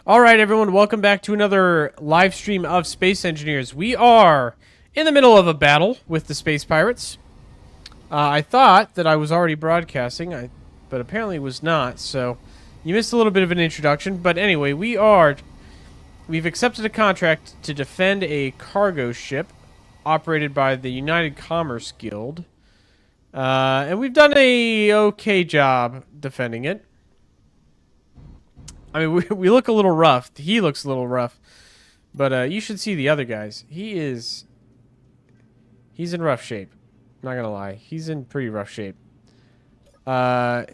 All right, everyone, welcome back to another live stream of Space Engineers. We are in the middle of a battle with the space pirates. I thought that I was already broadcasting, but apparently was not, so you missed a little bit of an introduction. But anyway, we've accepted a contract to defend a cargo ship operated by the United Commerce Guild. And we've done a okay job defending it. I mean, we look a little rough. He looks a little rough. But you should see the other guys. He's in rough shape. Not gonna lie. He's in pretty rough shape. Here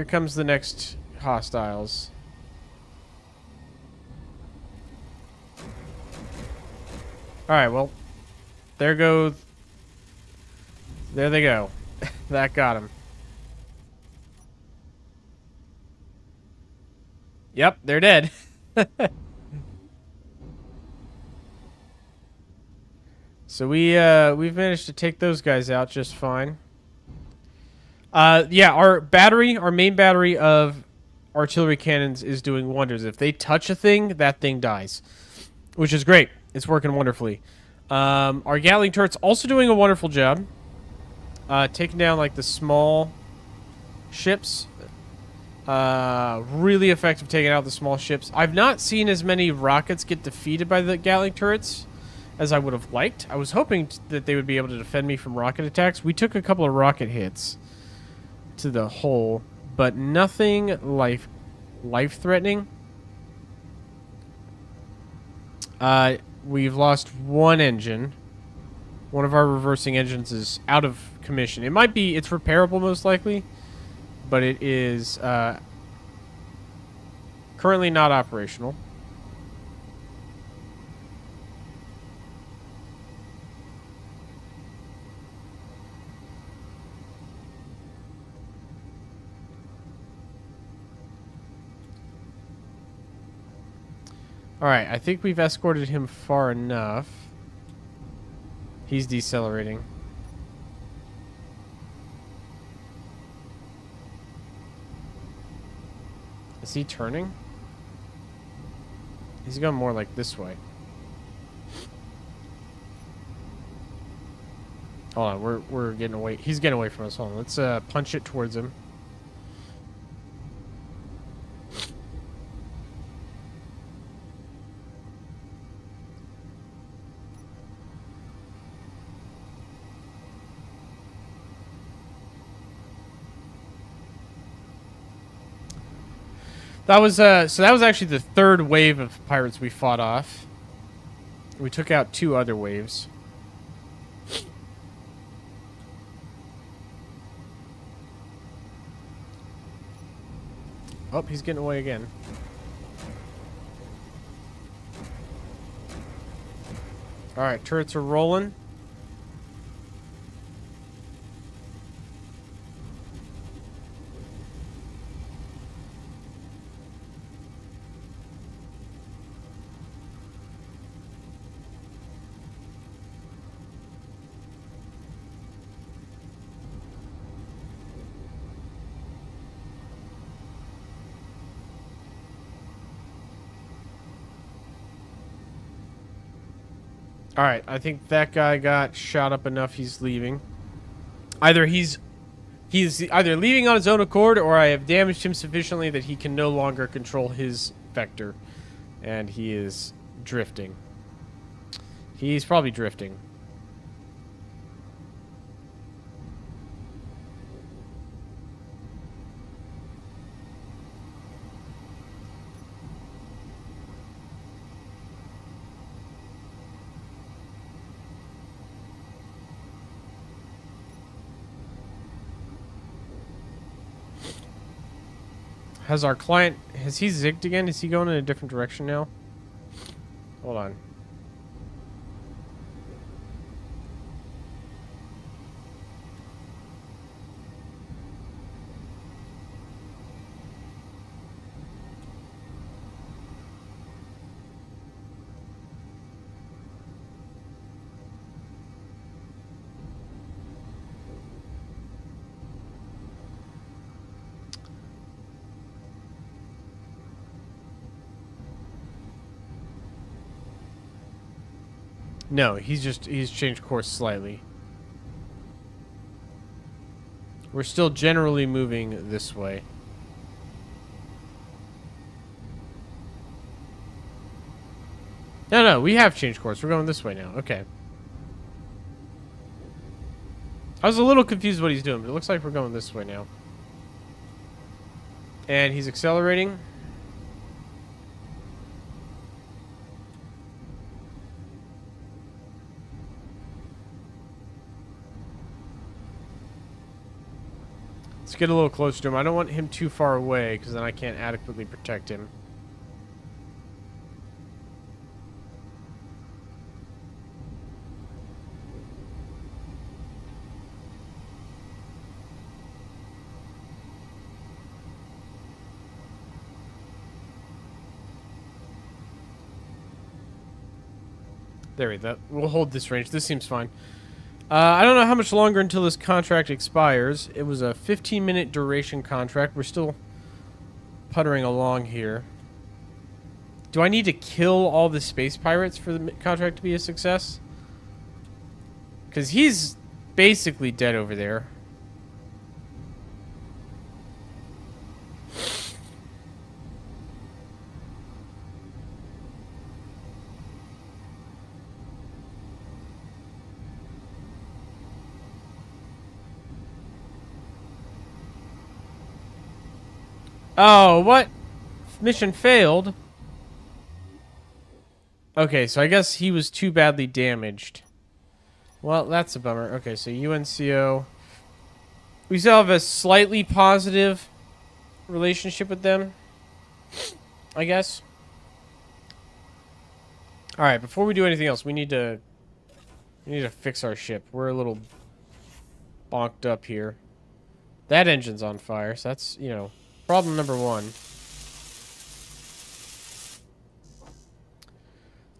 comes the next hostiles. Alright, well. There they go. That got him. Yep, they're dead. So we've managed to take those guys out just fine. Yeah, our main battery of artillery cannons is doing wonders. If they touch a thing, that thing dies, which is great. It's working wonderfully. Our Gatling turret's also doing a wonderful job, taking down like the small ships. Really effective taking out the small ships. I've not seen as many rockets get defeated by the Gatling turrets as I would have liked. I was hoping that they would be able to defend me from rocket attacks. We took a couple of rocket hits to the hull, but nothing life-threatening. We've lost one engine. One of our reversing engines is out of commission. It's repairable most likely, but it is currently not operational. Alright, I think we've escorted him far enough. He's decelerating. Is he turning? He's going more like this way. Hold on, we're getting away. He's getting away from us. Hold on, let's punch it towards him. That was actually the third wave of pirates we fought off. We took out two other waves. Oh, he's getting away again. Alright, turrets are rolling. Alright, I think that guy got shot up enough he's leaving. Either he's either leaving on his own accord, or I have damaged him sufficiently that he can no longer control his vector. And he is drifting. He's probably drifting. Has our client... Has he zigged again? Is he going in a different direction now? Hold on. No, he's changed course slightly. We're still generally moving this way. No, we have changed course. We're going this way now. Okay. I was a little confused what he's doing, but it looks like we're going this way now. And he's accelerating. Let's get a little closer to him. I don't want him too far away, because then I can't adequately protect him. There we go. We'll hold this range. This seems fine. I don't know how much longer until this contract expires. It was a 15-minute duration contract. We're still puttering along here. Do I need to kill all the space pirates for the contract to be a success? Because he's basically dead over there. Oh, what? Mission failed? Okay, so I guess he was too badly damaged. Well, that's a bummer. Okay, so UNCO. We still have a slightly positive relationship with them, I guess. Alright, before we do anything else, we need to fix our ship. We're a little bonked up here. That engine's on fire, so that's, you know, problem number one.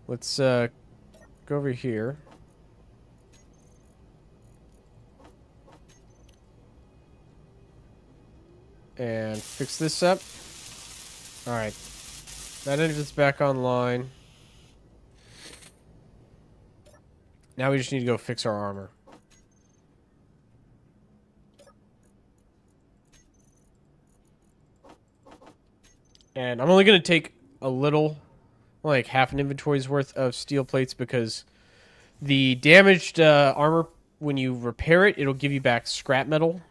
Let's go over here. And fix this up. Alright. That engine's back online. Now we just need to go fix our armor. And I'm only going to take a little, like half an inventory's worth of steel plates, because the damaged armor, when you repair it, it'll give you back scrap metal.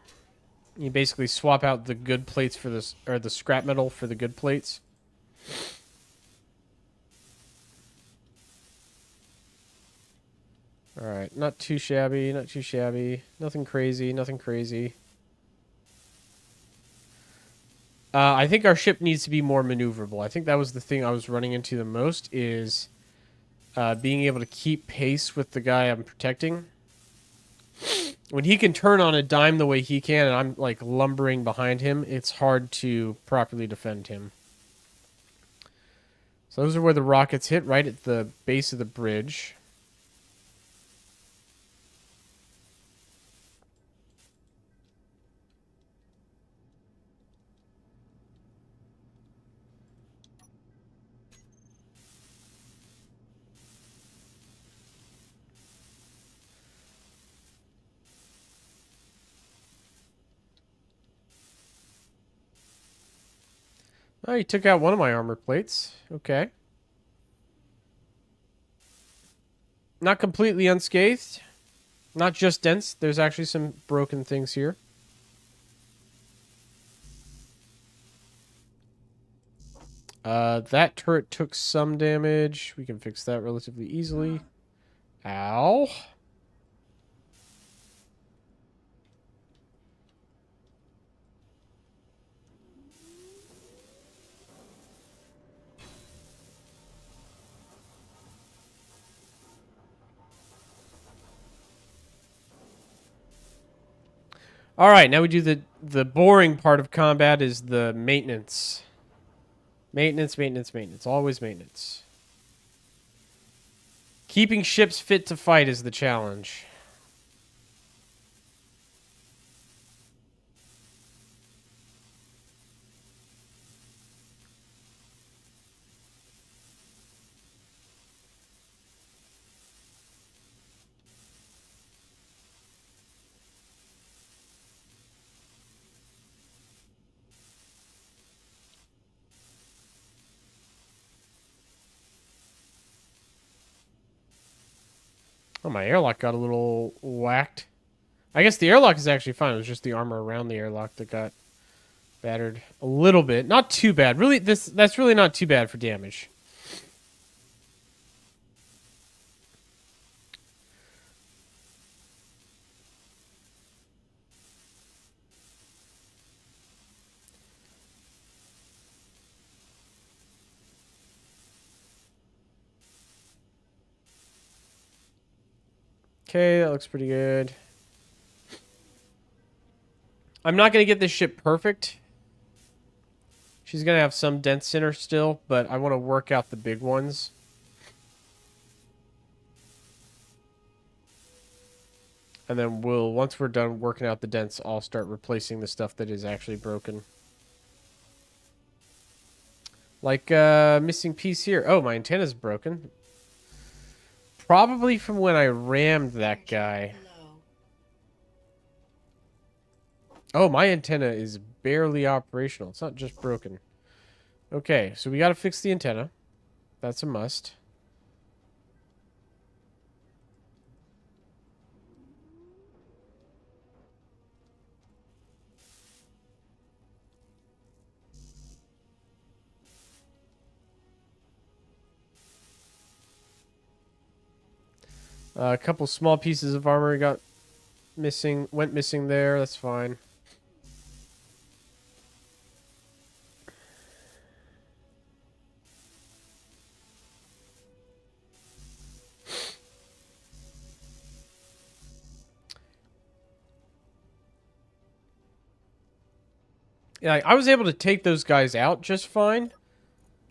You basically swap out the good plates for this, or the scrap metal for the good plates. Alright, not too shabby, not too shabby. Nothing crazy, nothing crazy. I think our ship needs to be more maneuverable. I think that was the thing I was running into the most, is being able to keep pace with the guy I'm protecting. When he can turn on a dime the way he can, and I'm like lumbering behind him, it's hard to properly defend him. So those are where the rockets hit, right at the base of the bridge. Oh, he took out one of my armor plates. Okay. Not completely unscathed. Not just dents. There's actually some broken things here. That turret took some damage. We can fix that relatively easily. Ow. All right, now we do the boring part of combat, is the maintenance. Maintenance, maintenance, maintenance. Always maintenance. Keeping ships fit to fight is the challenge. Oh, my airlock got a little whacked. I guess the airlock is actually fine. It was just the armor around the airlock that got battered a little bit. Not too bad. Really, that's really not too bad for damage. Okay, that looks pretty good. I'm not going to get this ship perfect. She's going to have some dents in her still, but I want to work out the big ones. And then once we're done working out the dents, I'll start replacing the stuff that is actually broken. Like, missing piece here. Oh, my antenna's broken. Probably from when I rammed that guy. Oh, my antenna is barely operational. It's not just broken. Okay, so we got to fix the antenna. That's a must. A couple small pieces of armor went missing there. That's fine. Yeah, I was able to take those guys out just fine.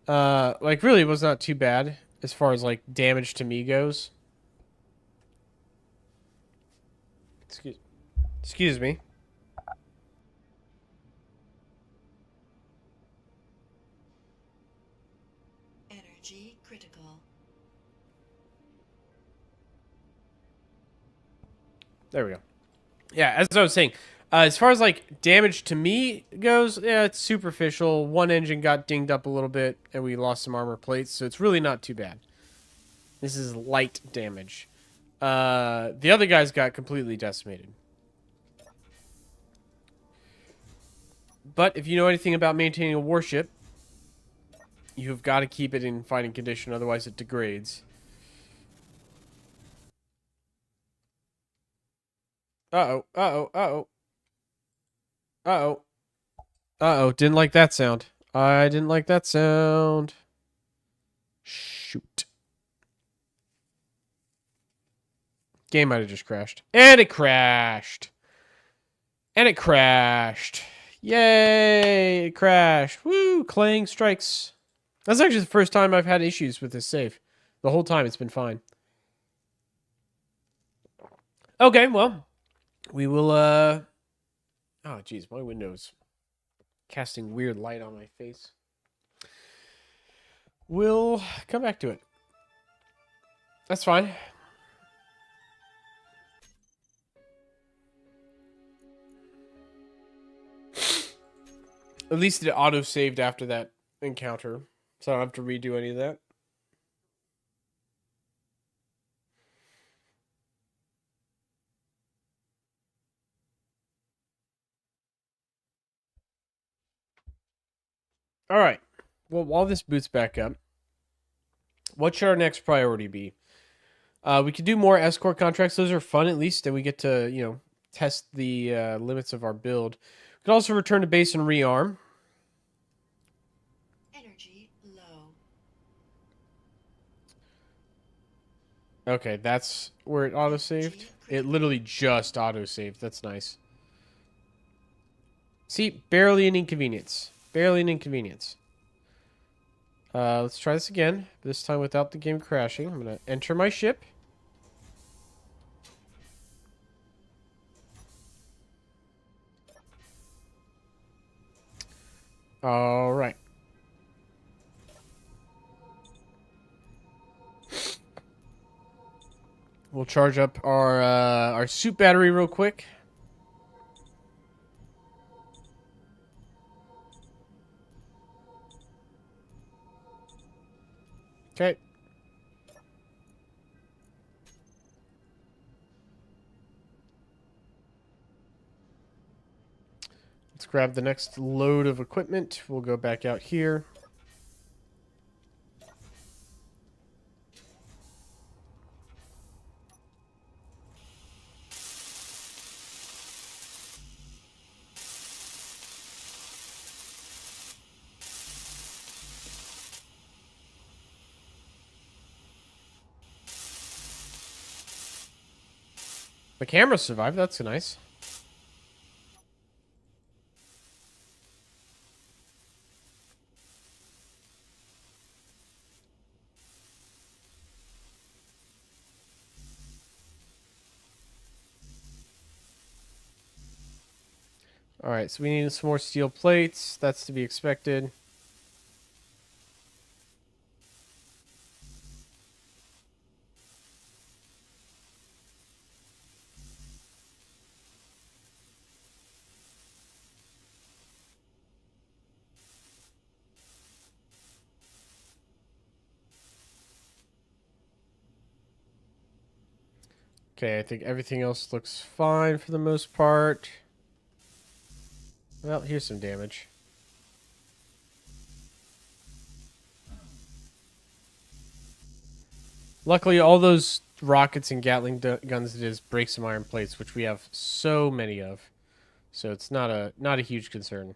Like really it was not too bad as far as like damage to me goes. Excuse me. Energy critical. There we go. Yeah, as I was saying, as far as like damage to me goes, yeah, it's superficial. One engine got dinged up a little bit, and we lost some armor plates, so it's really not too bad. This is light damage. The other guys got completely decimated. But if you know anything about maintaining a warship, you've got to keep it in fighting condition, otherwise it degrades. Uh-oh, uh-oh, uh-oh. Uh-oh. Uh-oh, didn't like that sound. I didn't like that sound. Shoot. Game might have just crashed. And it crashed. And it crashed. Yay! It crashed. Woo! Clang strikes. That's actually the first time I've had issues with this save. The whole time it's been fine. Okay, well, we will, Oh, jeez, my window's casting weird light on my face. We'll come back to it. That's fine. At least it auto-saved after that encounter, so I don't have to redo any of that. All right. Well, while this boots back up, what should our next priority be? We could do more escort contracts. Those are fun, at least, and we get to, test the limits of our build. We could also return to base and rearm. Energy low. Okay, that's where it auto-saved. It literally just auto-saved. That's nice. See, barely an inconvenience. Barely an inconvenience. Let's try this again. This time without the game crashing. I'm going to enter my ship. All right. We'll charge up our suit battery real quick. Okay. grab the next load of equipment. We'll go back out here. The camera survived. That's nice. Alright, so we need some more steel plates. That's to be expected. Okay, I think everything else looks fine for the most part. Well, here's some damage. Luckily, all those rockets and Gatling guns did is break some iron plates, which we have so many of. So it's not a huge concern.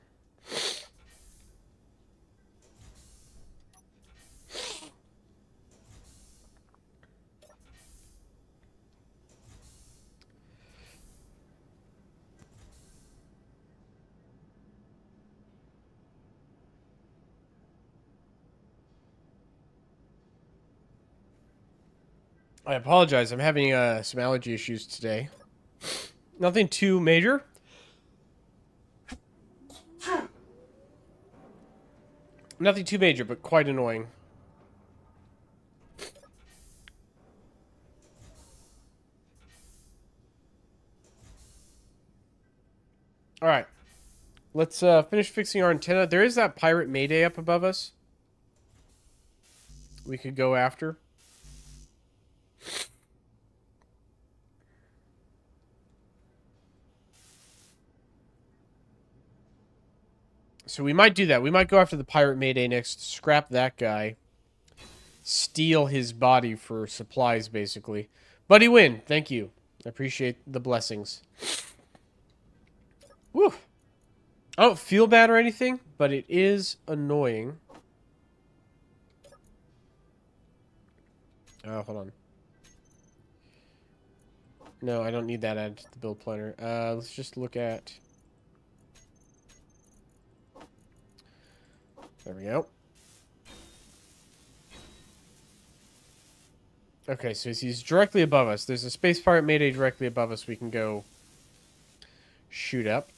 I apologize. I'm having some allergy issues today. Nothing too major. Nothing too major, but quite annoying. Alright. Let's finish fixing our antenna. There is that pirate Mayday up above us. We could go after. So we might do that. We might go after the pirate Mayday next. Scrap that guy. Steal his body for supplies, basically. Buddy win. Thank you. I appreciate the blessings. Woo. I don't feel bad or anything, but it is annoying. Oh, hold on. No, I don't need that added to the build planner. Let's just look at... There we go. Okay, so he's directly above us. There's a space pirate Mayday directly above us we can go shoot up.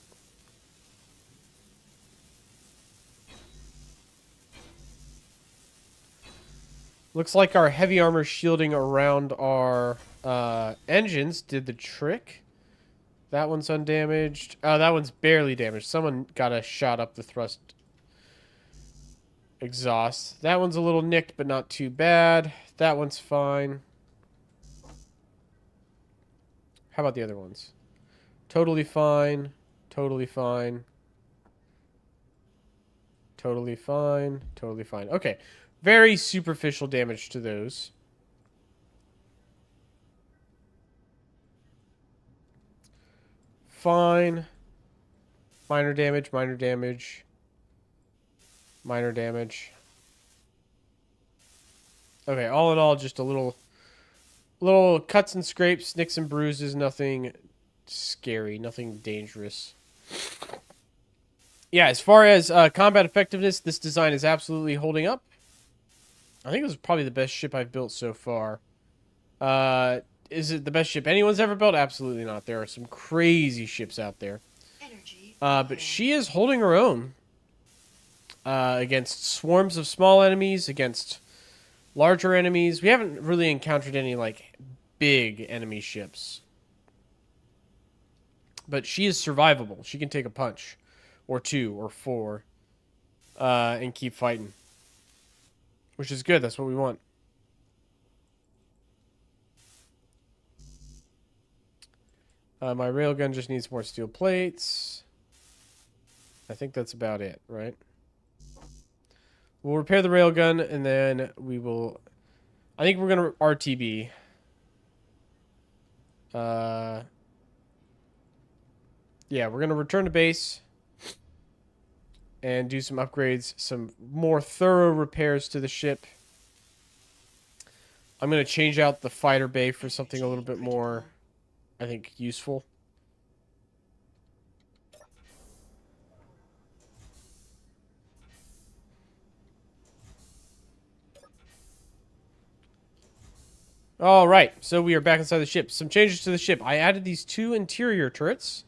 Looks like our heavy armor shielding around our engines did the trick. That one's undamaged. Oh, that one's barely damaged. Someone got a shot up the thrust exhaust. That one's a little nicked, but not too bad. That one's fine. How about the other ones? Totally fine. Totally fine. Totally fine. Totally fine. Okay. Very superficial damage to those. Fine. Minor damage, minor damage. Minor damage. Okay, all in all, just a little cuts and scrapes, nicks and bruises, nothing scary, nothing dangerous. Yeah, as far as combat effectiveness, this design is absolutely holding up. I think this is probably the best ship I've built so far. Is it the best ship anyone's ever built? Absolutely not. There are some crazy ships out there. But she is holding her own. Against swarms of small enemies, against larger enemies. We haven't really encountered any, like, big enemy ships. But she is survivable. She can take a punch. Or two, or four. And keep fighting. Which is good. That's what we want. My railgun just needs more steel plates. I think that's about it, right? We'll repair the railgun, and then we will... I think we're going to RTB. Yeah, we're going to return to base and do some upgrades, some more thorough repairs to the ship. I'm going to change out the fighter bay for something a little bit more, I think, useful. All right, so we are back inside the ship. Some changes to the ship. I added these 2 interior turrets.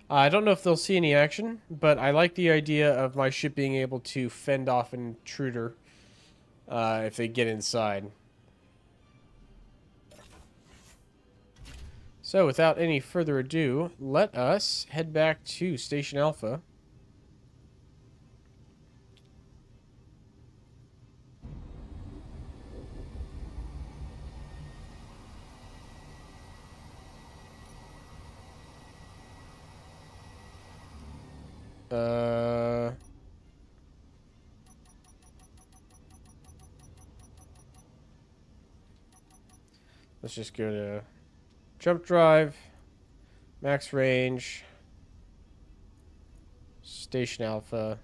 I don't know if they'll see any action, but I like the idea of my ship being able to fend off an intruder if they get inside. So without any further ado, let us head back to Station Alpha. Let's just go to jump drive, max range, Station Alpha.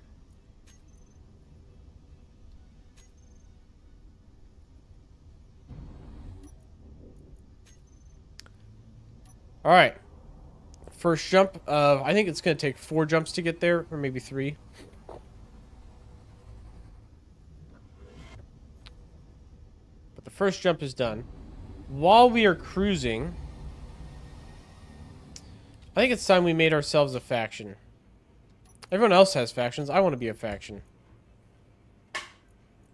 All right. First jump of, I think it's going to take 4 jumps to get there, or maybe 3. But the first jump is done. While we are cruising, I think it's time we made ourselves a faction. Everyone else has factions. I want to be a faction.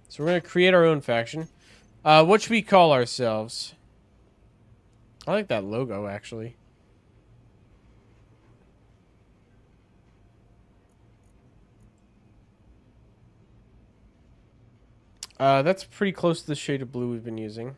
So we're going to create our own faction. What should we call ourselves? I like that logo, actually. That's pretty close to the shade of blue we've been using.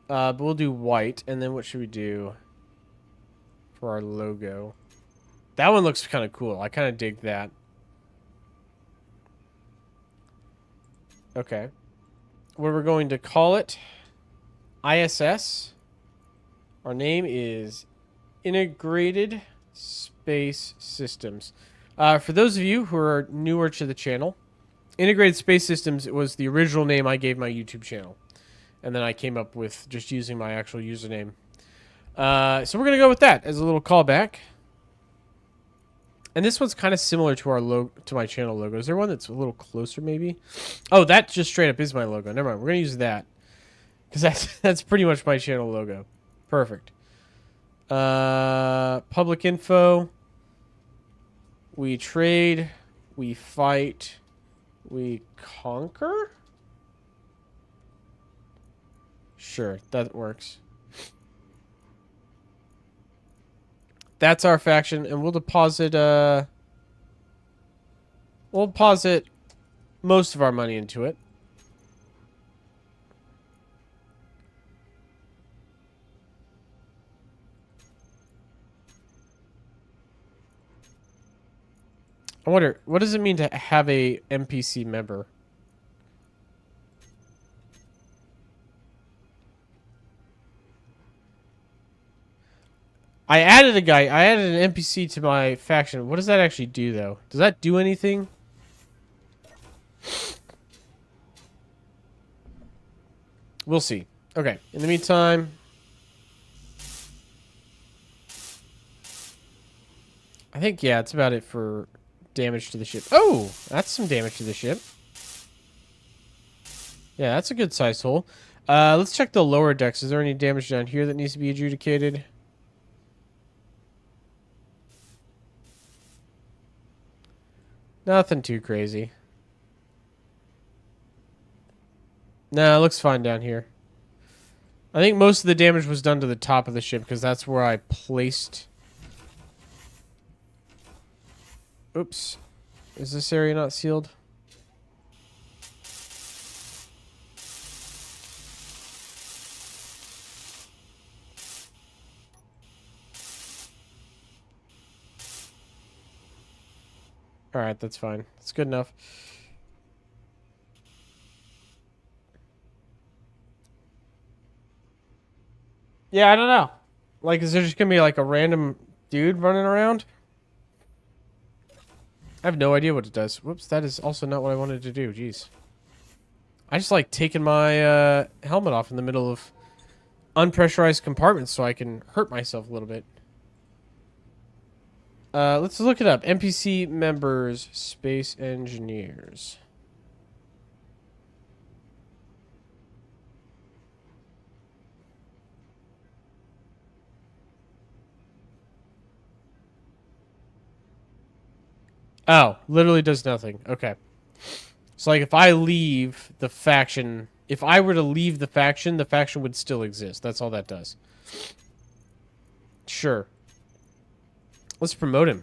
But we'll do white, and then what should we do for our logo? That one looks kind of cool. I kind of dig that. Okay. What we're going to call it? ISS. Our name is Integrated Space Systems. For those of you who are newer to the channel, Integrated Space Systems was the original name I gave my YouTube channel. And then I came up with just using my actual username. So we're going to go with that as a little callback. And this one's kind of similar to our to my channel logo. Is there one that's a little closer, maybe? Oh, that just straight up is my logo. Never mind. We're going to use that. Because that's pretty much my channel logo. Perfect. Public info. We trade. We fight. We conquer? Sure, that works. That's our faction, and we'll deposit most of our money into it. I wonder, what does it mean to have a NPC member? I added a guy. I added an NPC to my faction. What does that actually do, though? Does that do anything? We'll see. Okay. In the meantime, I think, yeah, it's about it for damage to the ship. Oh, that's some damage to the ship. Yeah, that's a good size hole. Let's check the lower decks. Is there any damage down here that needs to be adjudicated? Nothing too crazy. Nah, it looks fine down here. I think most of the damage was done to the top of the ship because that's where I placed... Oops. Is this area not sealed? Alright, that's fine. That's good enough. Yeah, I don't know. Like, is there just gonna be like a random dude running around? I have no idea what it does. Whoops, that is also not what I wanted to do. Jeez. I just like taking my helmet off in the middle of unpressurized compartments so I can hurt myself a little bit. Let's look it up. NPC members, space engineers. Oh, literally does nothing. Okay. So, like, if I leave the faction... If I were to leave the faction would still exist. That's all that does. Sure. Let's promote him.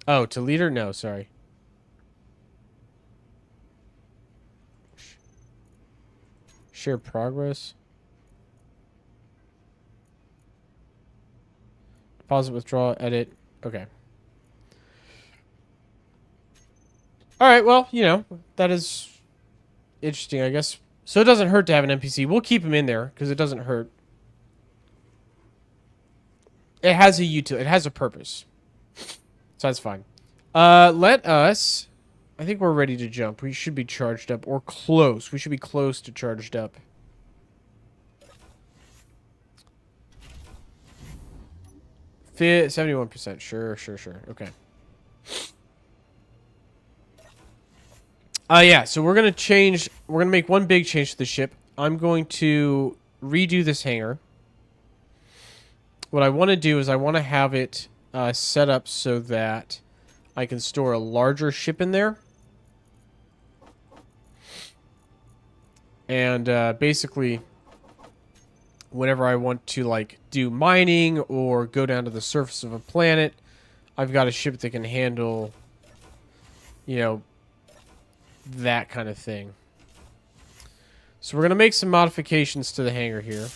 Oh, to leader? No, sorry. Share progress. Deposit, withdraw, edit. Okay. Alright, well, you know, that is interesting, I guess. So it doesn't hurt to have an NPC. We'll keep him in there, because it doesn't hurt. It has a utility. It has a purpose. So that's fine. Let us... I think we're ready to jump. We should be charged up, or close. We should be close to charged up. Fit 71%. Sure. Okay. Yeah, so we're going to change... We're going to make one big change to the ship. I'm going to redo this hangar. What I want to do is I want to have it set up so that I can store a larger ship in there. And basically, whenever I want to like do mining or go down to the surface of a planet, I've got a ship that can handle, you know, that kind of thing. So we're going to make some modifications to the hangar here.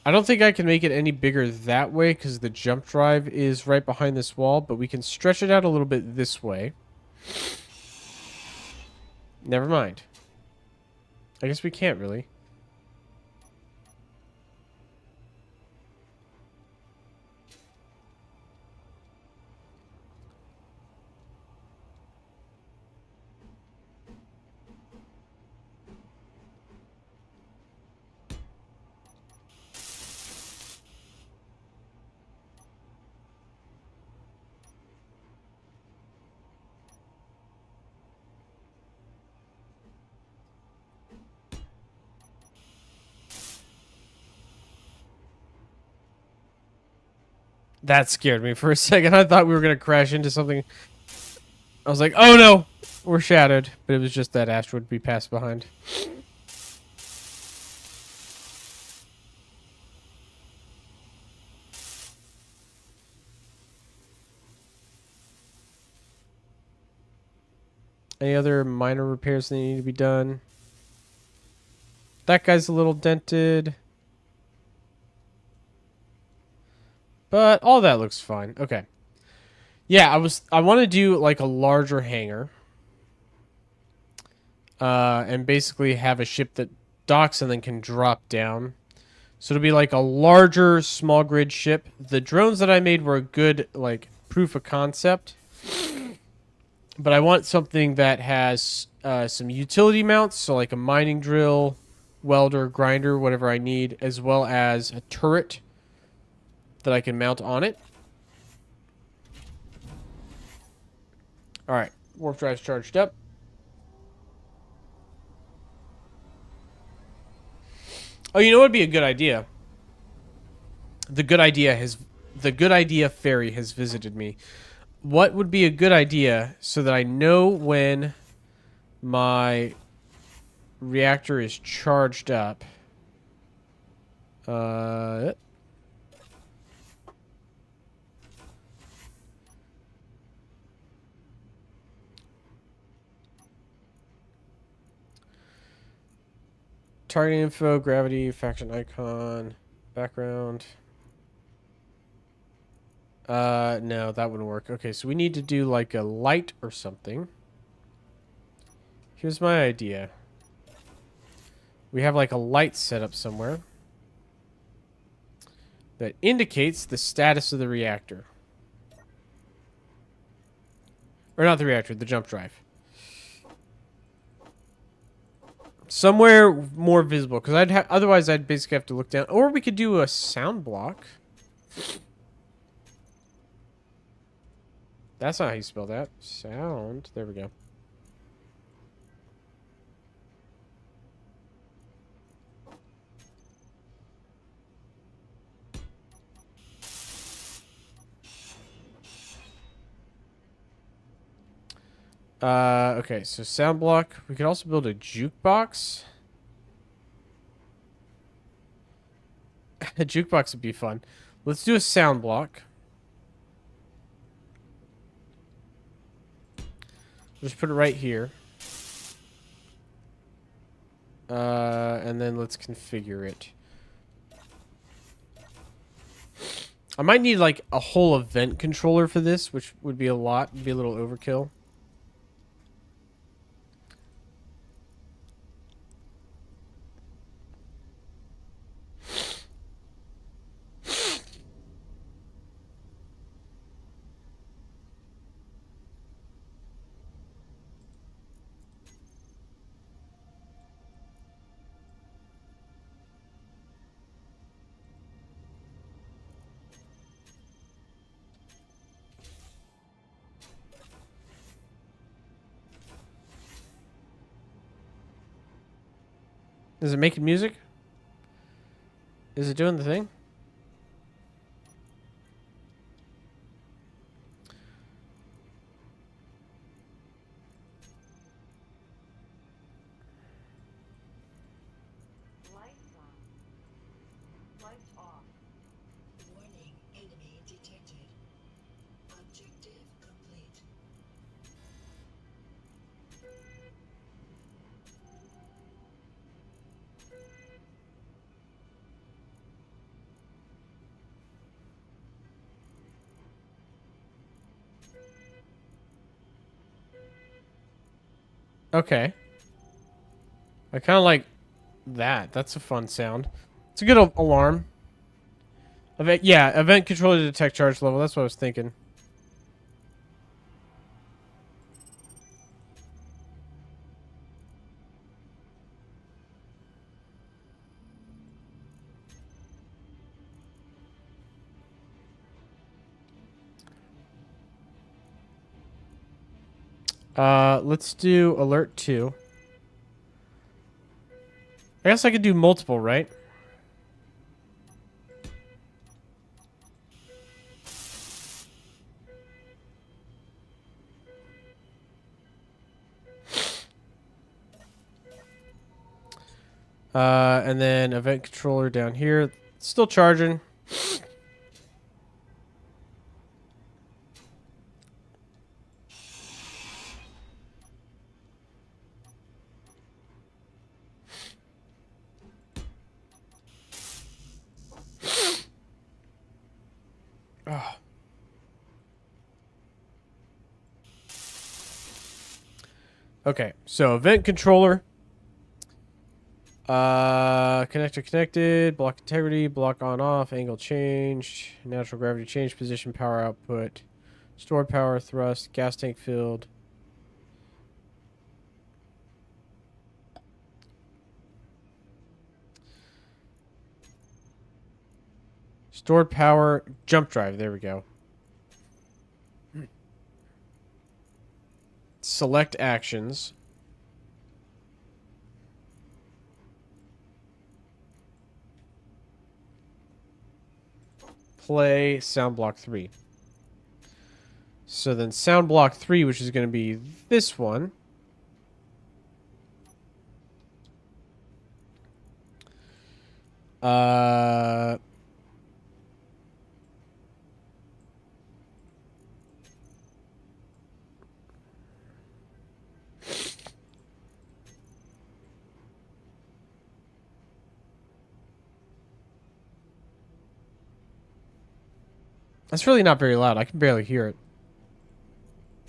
I don't think I can make it any bigger that way because the jump drive is right behind this wall, but we can stretch it out a little bit this way. Never mind. I guess we can't really. That scared me for a second. I thought we were going to crash into something. I was like, oh no, we're shattered. But it was just that asteroid we passed behind. Any other minor repairs that need to be done? That guy's a little dented. But all that looks fine. Okay. Yeah, I want to do like a larger hangar. And basically have a ship that docks and then can drop down. So it'll be like a larger small grid ship. The drones that I made were a good like proof of concept. But I want something that has some utility mounts, so like a mining drill, welder, grinder, whatever I need, as well as a turret that I can mount on it. Alright, warp drive's charged up. Oh, you know what would be a good idea? The good idea fairy has visited me. What would be a good idea so that I know when my reactor is charged up? Target info, gravity, faction icon, background. No, that wouldn't work. Okay, so we need to do like a light or something. Here's my idea. We have like a light set up somewhere that indicates the status of the reactor. Or not the reactor, the jump drive. Somewhere more visible, because otherwise I'd basically have to look down. Or we could do a sound block. That's not how you spell that. Sound. There we go. Okay, so sound block. We could also build a jukebox. A jukebox would be fun. Let's do a sound block. Just put it right here. And then let's configure it. I might need like a whole event controller for this, which would be a lot. It'd be a little overkill. Is it making music? Is it doing the thing? Lights on. Lights off. Warning, enemy detected. Objective complete. Okay. I kind of like that. That's a fun sound. It's a good alarm. Event controller to detect charge level. That's what I was thinking. Let's do alert 2. I guess I could do multiple, right? And then event controller down here. Still charging. Oh. Okay, so event controller. Connector connected, block integrity, block on off, angle changed, natural gravity change, position, power output, stored power, thrust, gas tank filled. Stored power, jump drive, there we go. Select actions. Play sound block 3. So then sound block 3, which is going to be this one. Uh... That's really not very loud. I can barely hear it.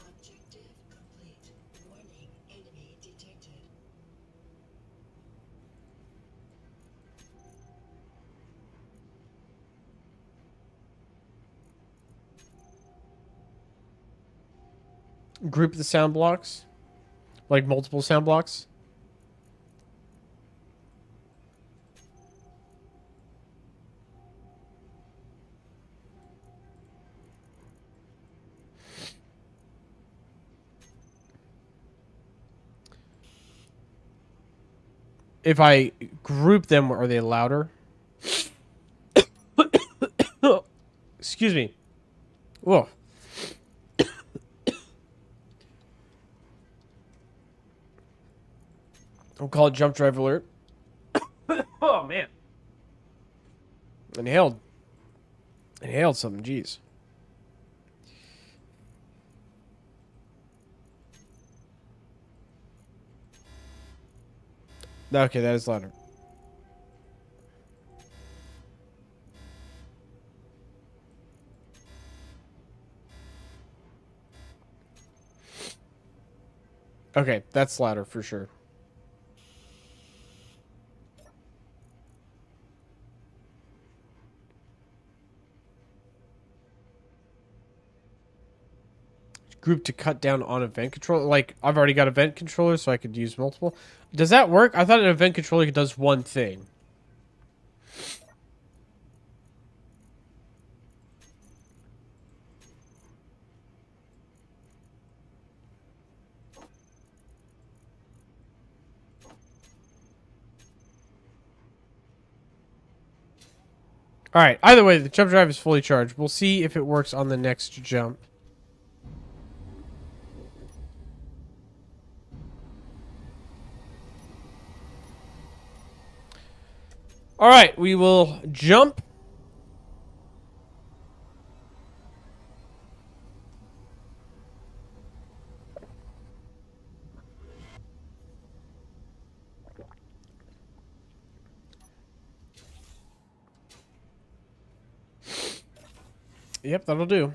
Objective complete. Warning, enemy detected. Group the sound blocks. Like multiple sound blocks. If I group them, are they louder? Excuse me. Whoa. I'll call it jump drive alert. Oh, man. Inhaled something. Jeez. Okay, that is louder. Okay, that's louder for sure. Group to cut down on event controller. Like, I've already got event controller, so I could use multiple. Does that work? I thought an event controller does one thing. Alright, either way, the jump drive is fully charged. We'll see if it works on the next jump. Alright, we will jump. Yep, that'll do.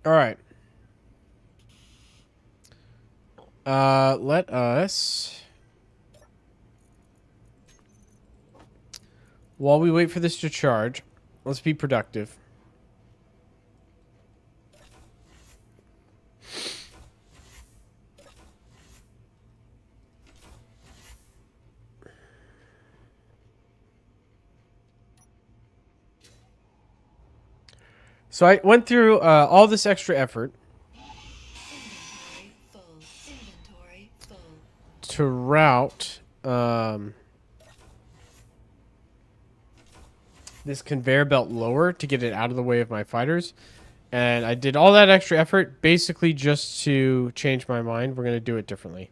Alright. Let us... While we wait for this to charge, let's be productive. So I went through all this extra effort Inventory full. Inventory full. to route this conveyor belt lower to get it out of the way of my fighters. And I did all that extra effort basically just to change my mind. We're going to do it differently.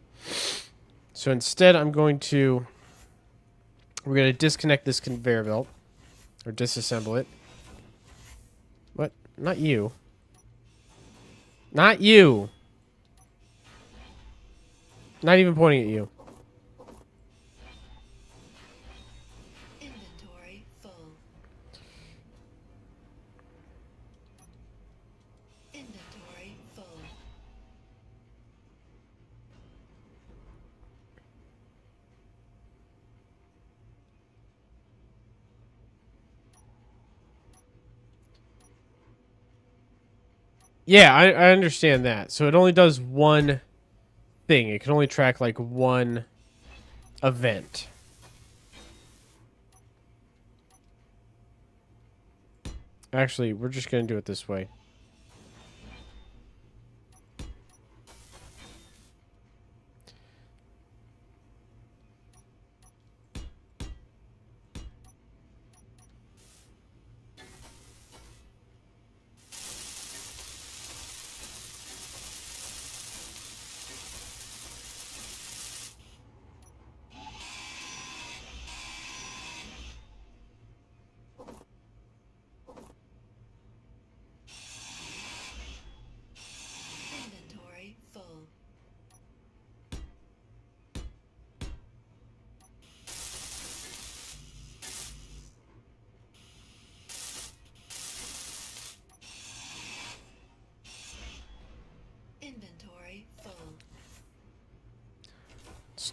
So instead, we're going to disconnect this conveyor belt or disassemble it. What? Not you. Not you. Not even pointing at you. Inventory full. Inventory full. Yeah, I understand that. So it only does one thing. It can only track like one event. Actually, we're just going to do it this way.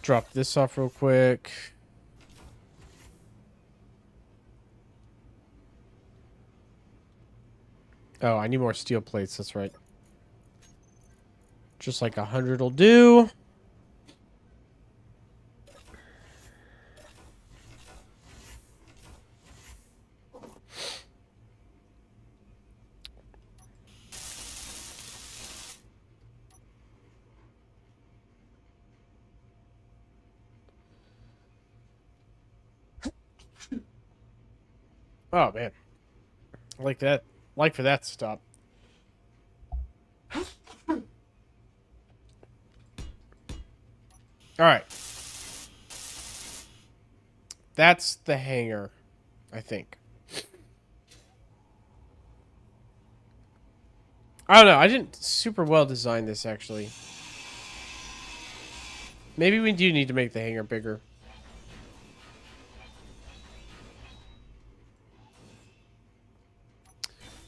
drop this off real quick. Oh, I need more steel plates. That's right. Just like 100 will do. Oh, man. I like that. Like for that to stop. All right. That's the hangar, I think. I don't know. I didn't super well design this, actually. Maybe we do need to make the hangar bigger.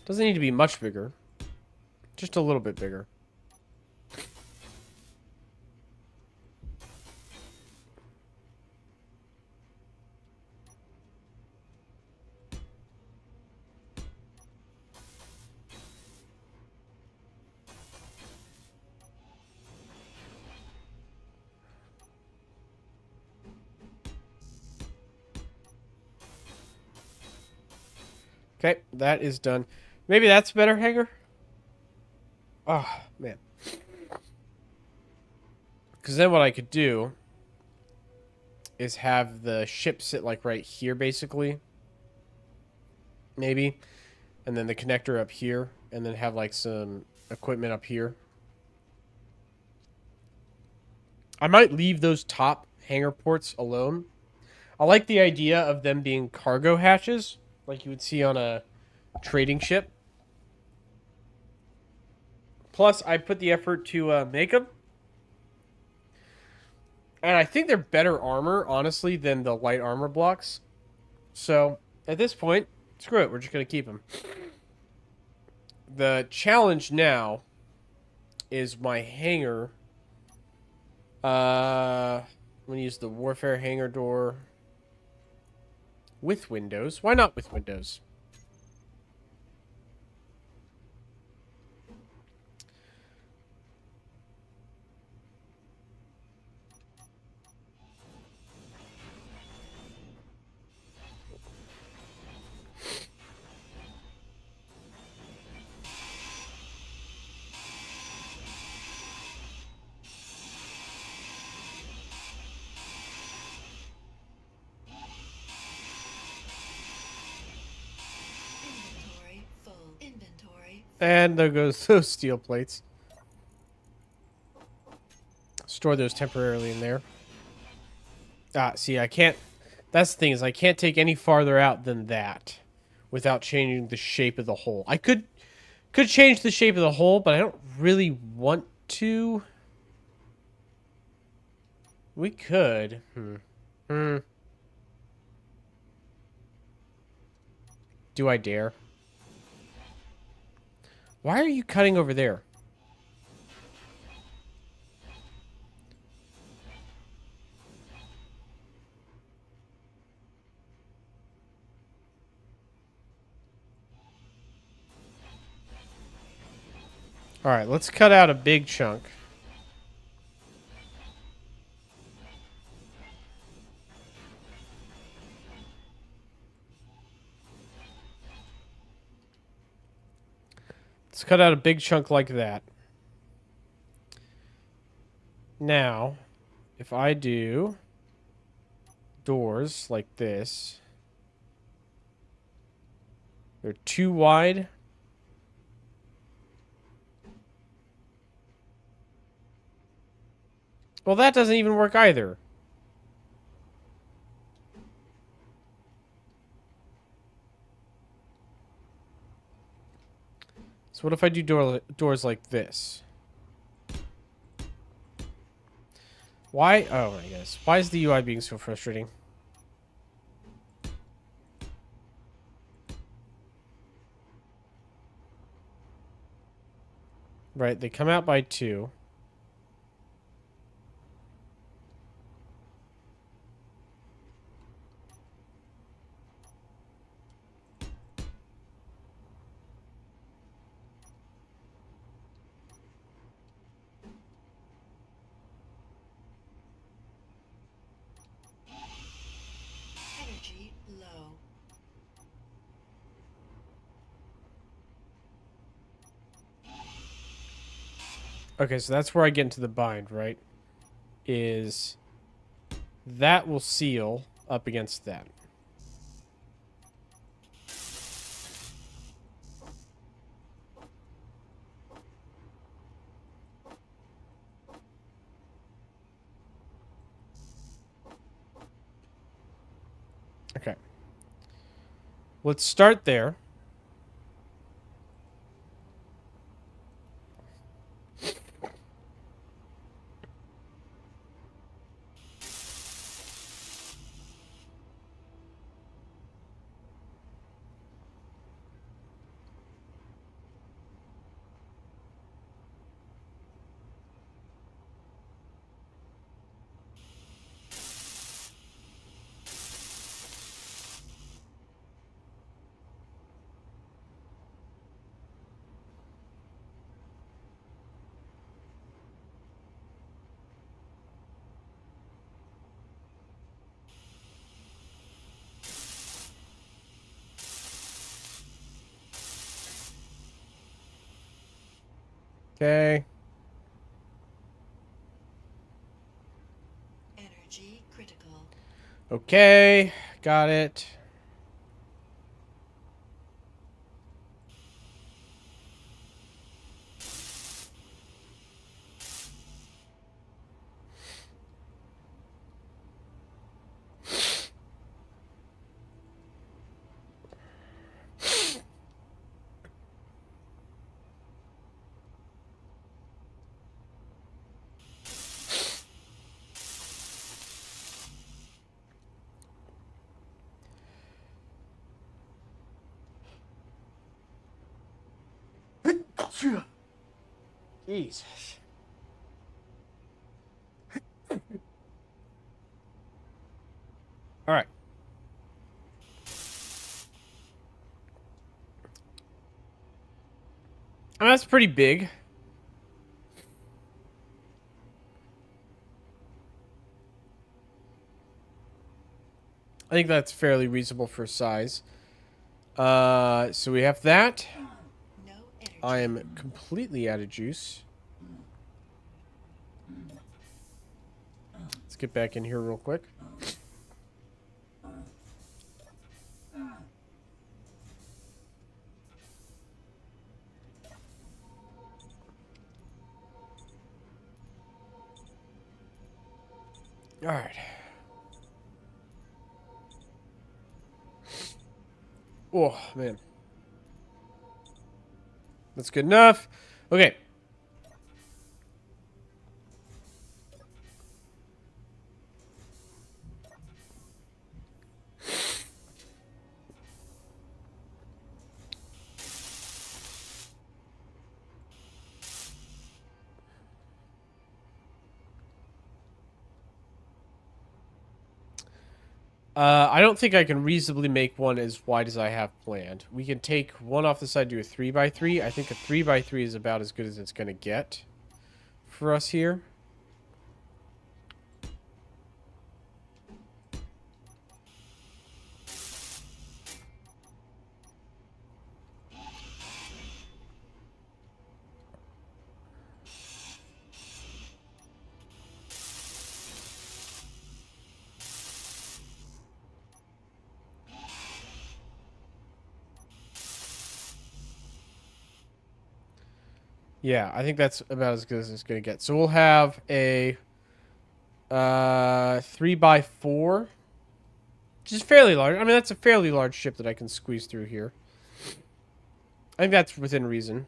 Doesn't need to be much bigger. Just a little bit bigger. Okay, that is done. Maybe that's a better hangar? Oh, man. Because then what I could do is have the ship sit like right here, basically. Maybe. And then the connector up here. And then have like some equipment up here. I might leave those top hangar ports alone. I like the idea of them being cargo hatches, like you would see on a trading ship. Plus, I put the effort to make them. And I think they're better armor, honestly, than the light armor blocks. So, at this point, screw it. We're just going to keep them. The challenge now is my hangar. I'm going to use the warfare hangar door with windows. Why not with windows? Inventory full. Inventory. And there goes those steel plates. Store those temporarily in there. Ah, see, I can't... That's the thing, is I can't take any farther out than that without changing the shape of the hole. I could change the shape of the hole, but I don't really want to. We could. Do I dare? Why are you cutting over there? Alright, let's cut out a big chunk. Let's cut out a big chunk like that. Now, if I do doors like this, they're too wide. Well, that doesn't even work either. So what if I do doors like this? Why? Oh my goodness. Why is the UI being so frustrating? Right, they come out by 2. Okay, so that's where I get into the bind, right? Is that will seal up against that. Okay. Let's start there. Okay. Energy critical. Okay. Got it. Jeez. All right. That's pretty big. I think that's fairly reasonable for size. So we have that. No energy. I am completely out of juice. Let's get back in here real quick. All right. Oh, man. That's good enough. Okay. I don't think I can reasonably make one as wide as I have planned. We can take one off the side, do a 3x3. I think a 3x3 is about as good as it's going to get for us here. Yeah, I think that's about as good as it's going to get. So we'll have a 3x4, which is fairly large. I mean, that's a fairly large ship that I can squeeze through here. I think that's within reason.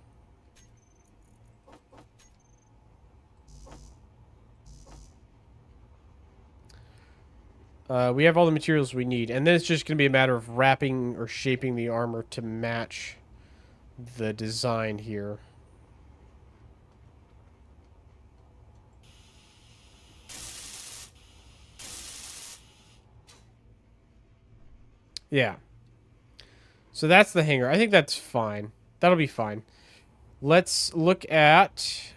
We have all the materials we need, and then it's just going to be a matter of wrapping or shaping the armor to match the design here. Yeah. So that's the hangar. I think that's fine. That'll be fine. Let's look at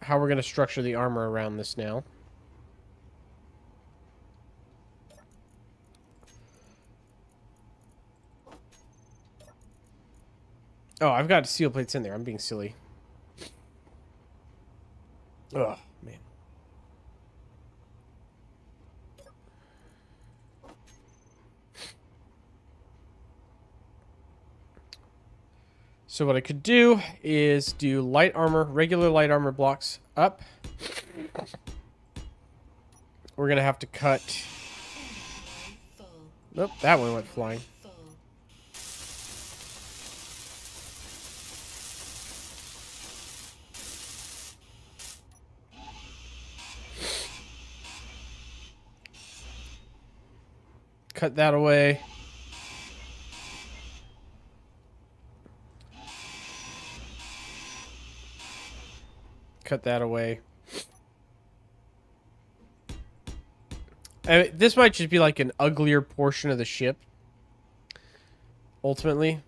how we're going to structure the armor around this now. Oh, I've got steel plates in there. I'm being silly. Oh, man. So what I could do is do light armor, regular light armor blocks up. We're going to have to cut... Full. Nope, that one went flying. Full. Cut that away. Cut that away. This might just be like an uglier portion of the ship. Ultimately.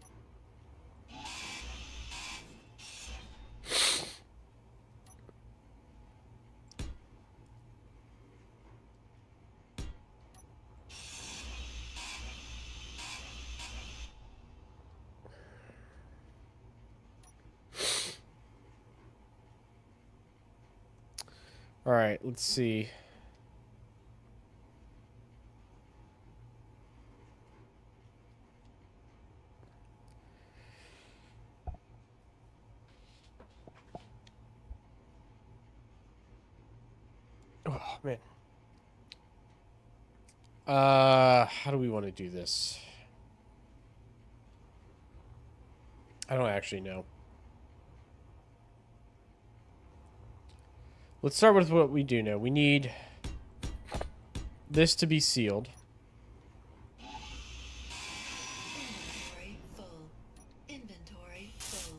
All right, let's see. Oh, man. How do we want to do this? I don't actually know. Let's start with what we do know. We need this to be sealed. Inventory full. Inventory full.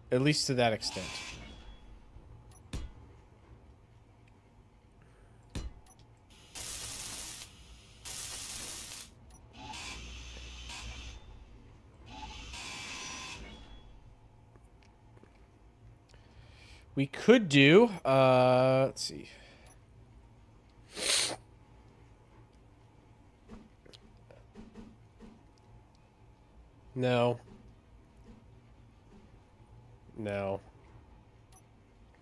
At least to that extent. We could do, let's see. No. No.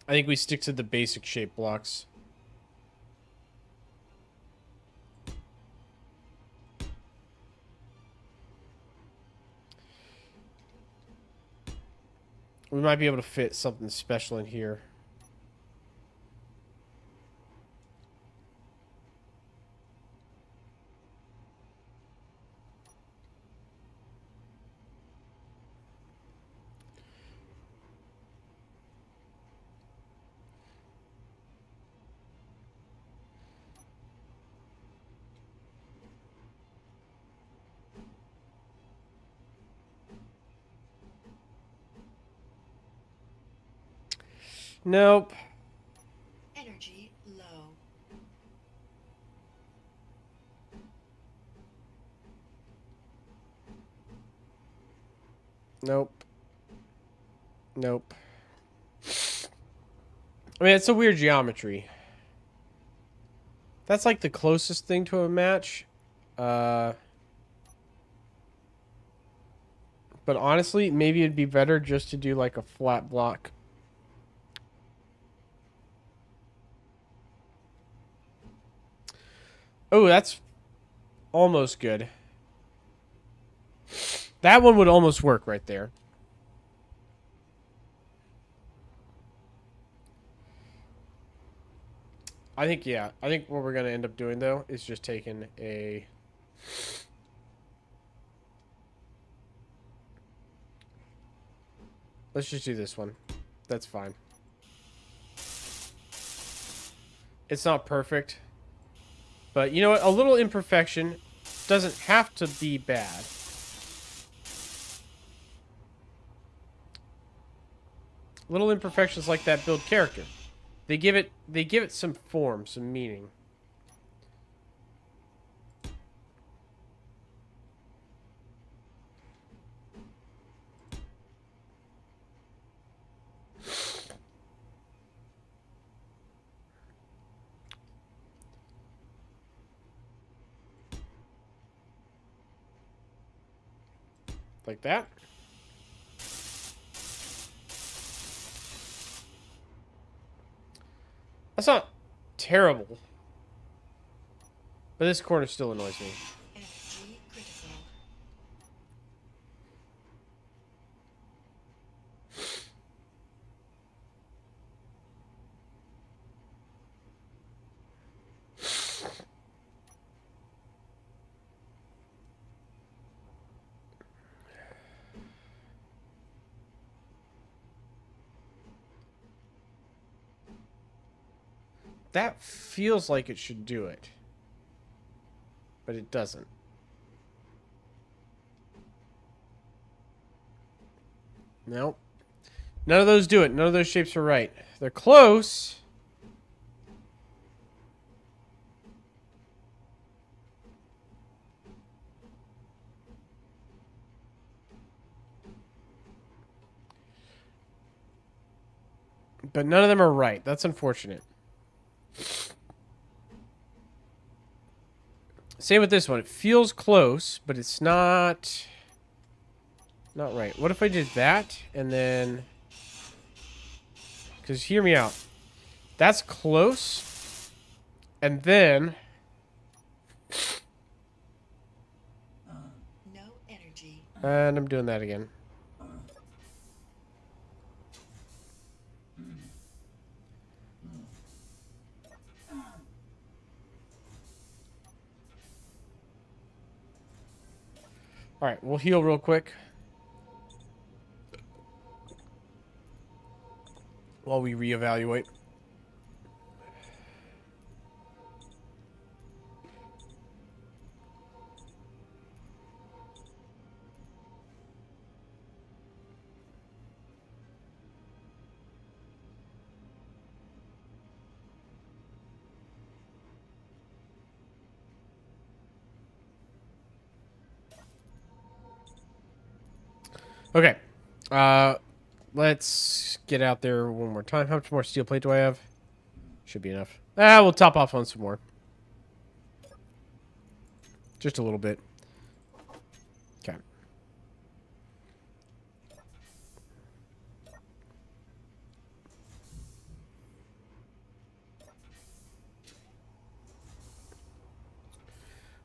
I think we stick to the basic shape blocks. We might be able to fit something special in here. Nope. Energy low. Nope. Nope. I mean, it's a weird geometry. That's like the closest thing to a match. But honestly, maybe it'd be better just to do like a flat block. Oh, that's almost good. That one would almost work right there. I think, yeah. I think what we're going to end up doing, though, is just taking a... Let's just do this one. That's fine. It's not perfect. But, you know what? A little imperfection doesn't have to be bad. Little imperfections like that build character. They give it some form, some meaning. Like that. That's not terrible. But this corner still annoys me. Energy critical. That feels like it should do it. But it doesn't. Nope. None of those do it. None of those shapes are right. They're close. But none of them are right. That's unfortunate. Same with this one. It feels close, but it's not right. What if I did that and then... Because hear me out. That's close. And then... No energy. And I'm doing that again. Alright, we'll heal real quick. While we reevaluate. Okay. Let's get out there one more time. How much more steel plate do I have? Should be enough. We'll top off on some more. Just a little bit. Okay.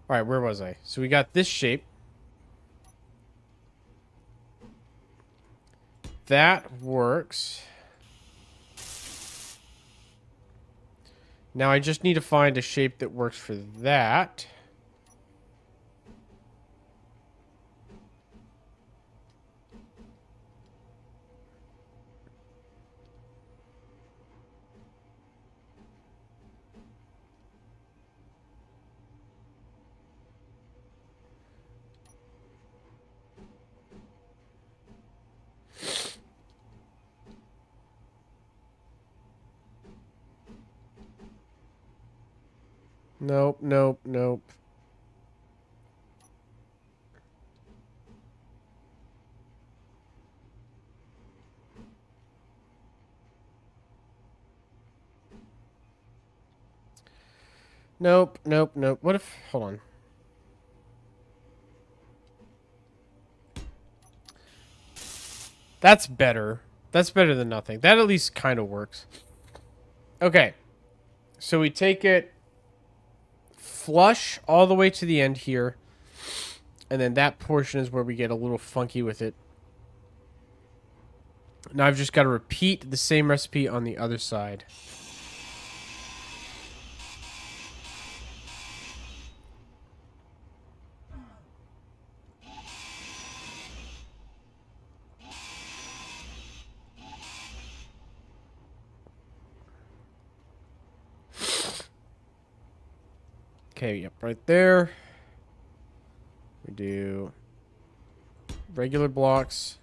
Alright, where was I? So we got this shape. That works. Now I just need to find a shape that works for that. Nope, nope, nope. Nope, nope, nope. What if... Hold on. That's better. That's better than nothing. That at least kind of works. Okay. So we take it flush all the way to the end here. And then that portion is where we get a little funky with it. Now I've just got to repeat the same recipe on the other side. Okay, yep, right there. We do regular blocks.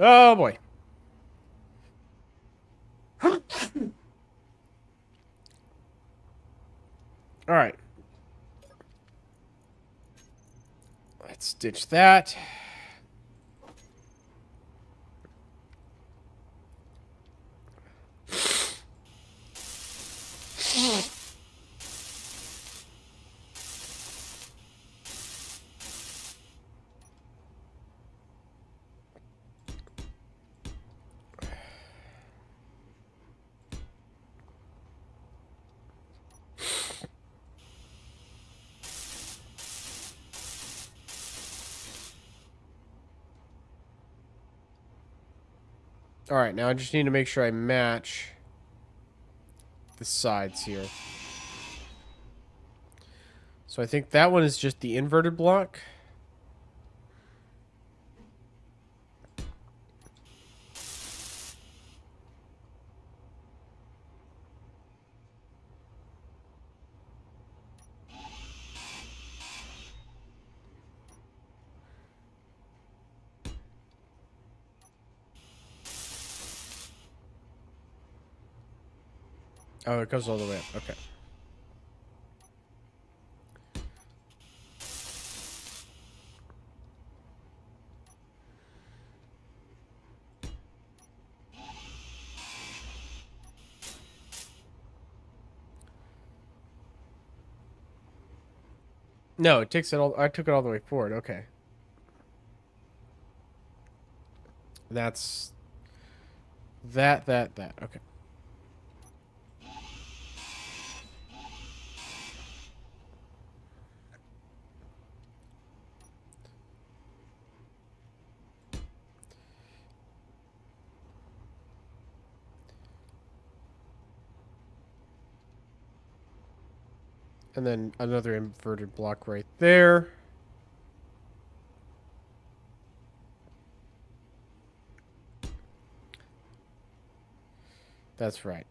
Oh boy. All right. Let's ditch that. All right, now I just need to make sure I match the sides here. So I think that one is just the inverted block. Oh, it goes all the way up. Okay. No, it takes it all. I took it all the way forward. Okay. That's that. Okay. And then another inverted block right there. That's right.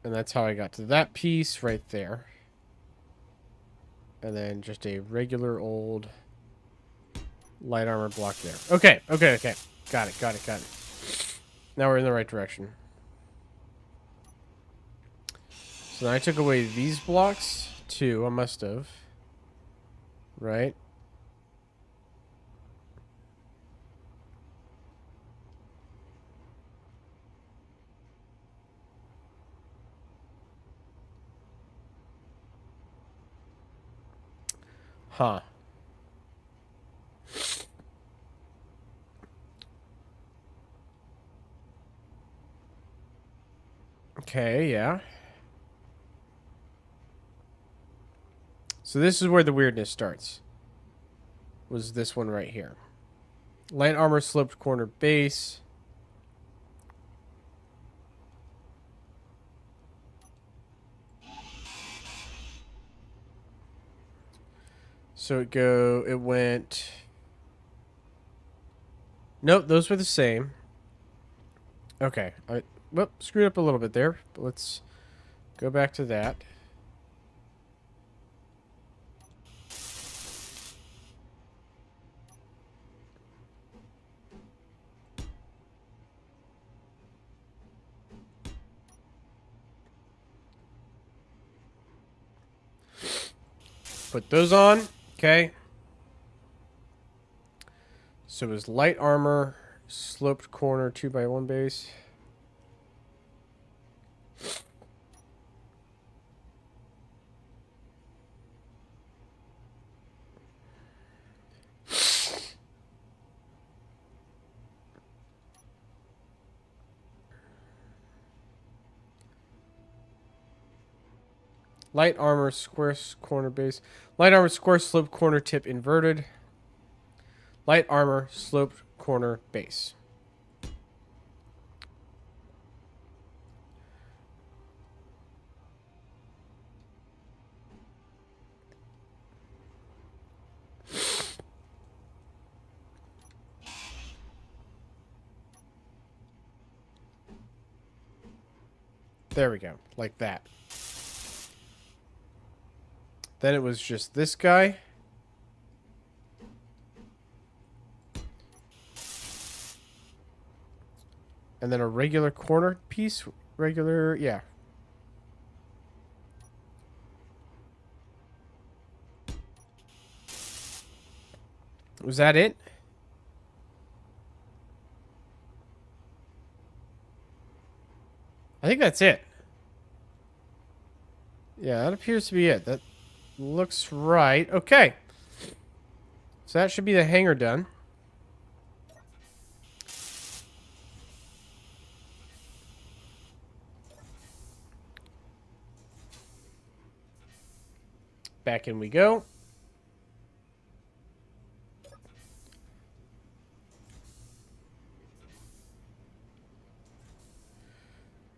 And that's how I got to that piece right there. And then just a regular old light armor block there. Okay. Got it. Now we're in the right direction. So then I took away these blocks. 2, I must have. Right? Huh. Okay, yeah. So this is where the weirdness starts. Was this one right here. Light armor sloped corner base. So it went. Nope, those were the same. Okay. Whoop, screwed up a little bit there. But let's go back to that. Put those on. Okay. So it was light armor, sloped corner, 2x1 base. Light armor, square corner base. Light armor, square sloped corner tip inverted. Light armor, sloped corner base. There we go. Like that. Then it was just this guy. And then a regular corner piece. Regular, yeah. Was that it? I think that's it. Yeah, that appears to be it. That looks right. Okay. So that should be the hangar done. Back in we go.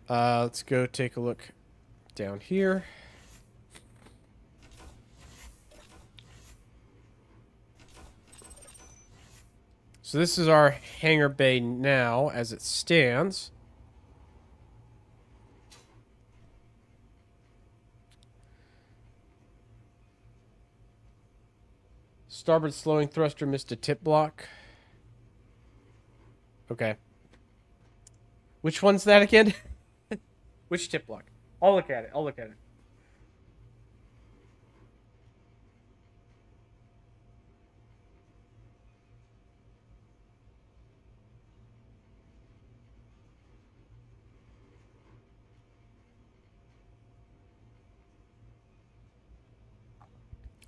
Let's go take a look down here. So this is our hangar bay now as it stands. Starboard slowing thruster missed a tip block. Okay. Which one's that again? Which tip block? I'll look at it. I'll look at it.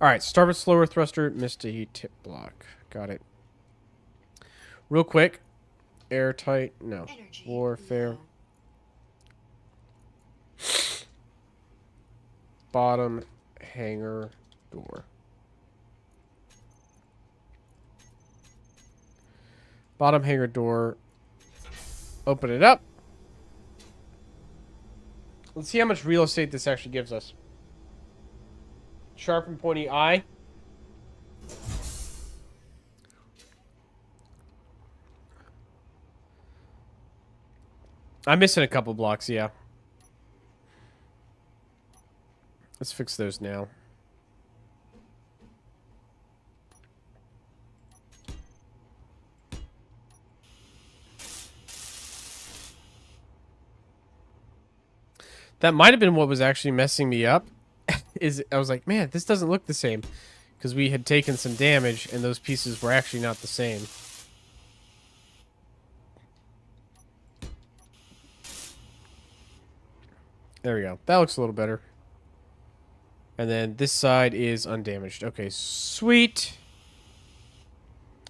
Alright, starboard slower thruster missed a tip block. Got it. Real quick. Airtight. No. Energy Warfare. low. Bottom hangar door. Bottom hangar door. Open it up. Let's see how much real estate this actually gives us. Sharp and pointy eye. I'm missing a couple blocks, yeah. Let's fix those now. That might have been what was actually messing me up. I was like, man, this doesn't look the same. Because we had taken some damage and those pieces were actually not the same. There we go. That looks a little better. And then this side is undamaged. Okay, sweet.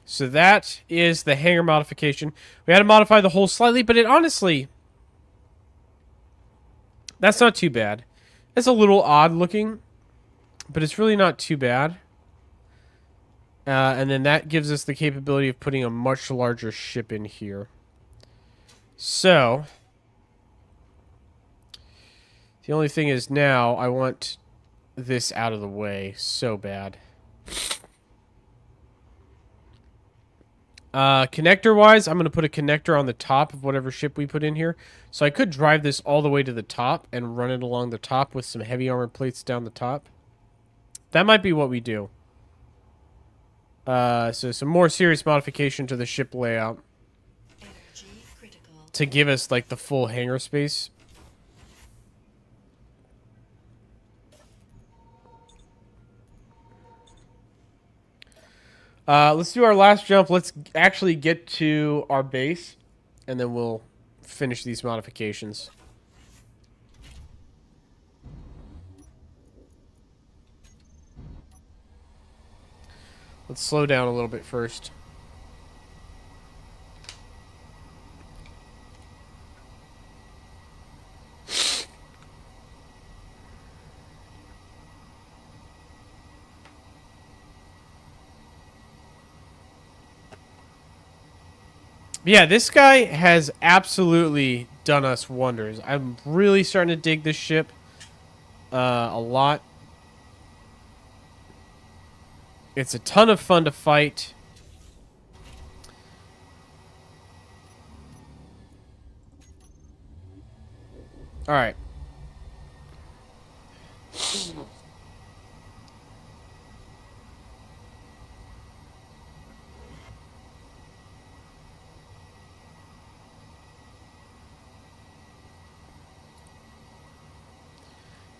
So that is the hangar modification. We had to modify the hull slightly, but it honestly... That's not too bad. It's a little odd looking, but it's really not too bad. And then that gives us the capability of putting a much larger ship in here. So... The only thing is now I want this out of the way so bad. Connector-wise, I'm going to put a connector on the top of whatever ship we put in here. So I could drive this all the way to the top and run it along the top with some heavy armor plates down the top. That might be what we do. So some more serious modification to the ship layout. Energy critical. To give us, like, the full hangar space. Let's do our last jump. Let's actually get to our base, and then we'll finish these modifications. Let's slow down a little bit first. Yeah, this guy has absolutely done us wonders. I'm really starting to dig this ship a lot. It's a ton of fun to fight. All right.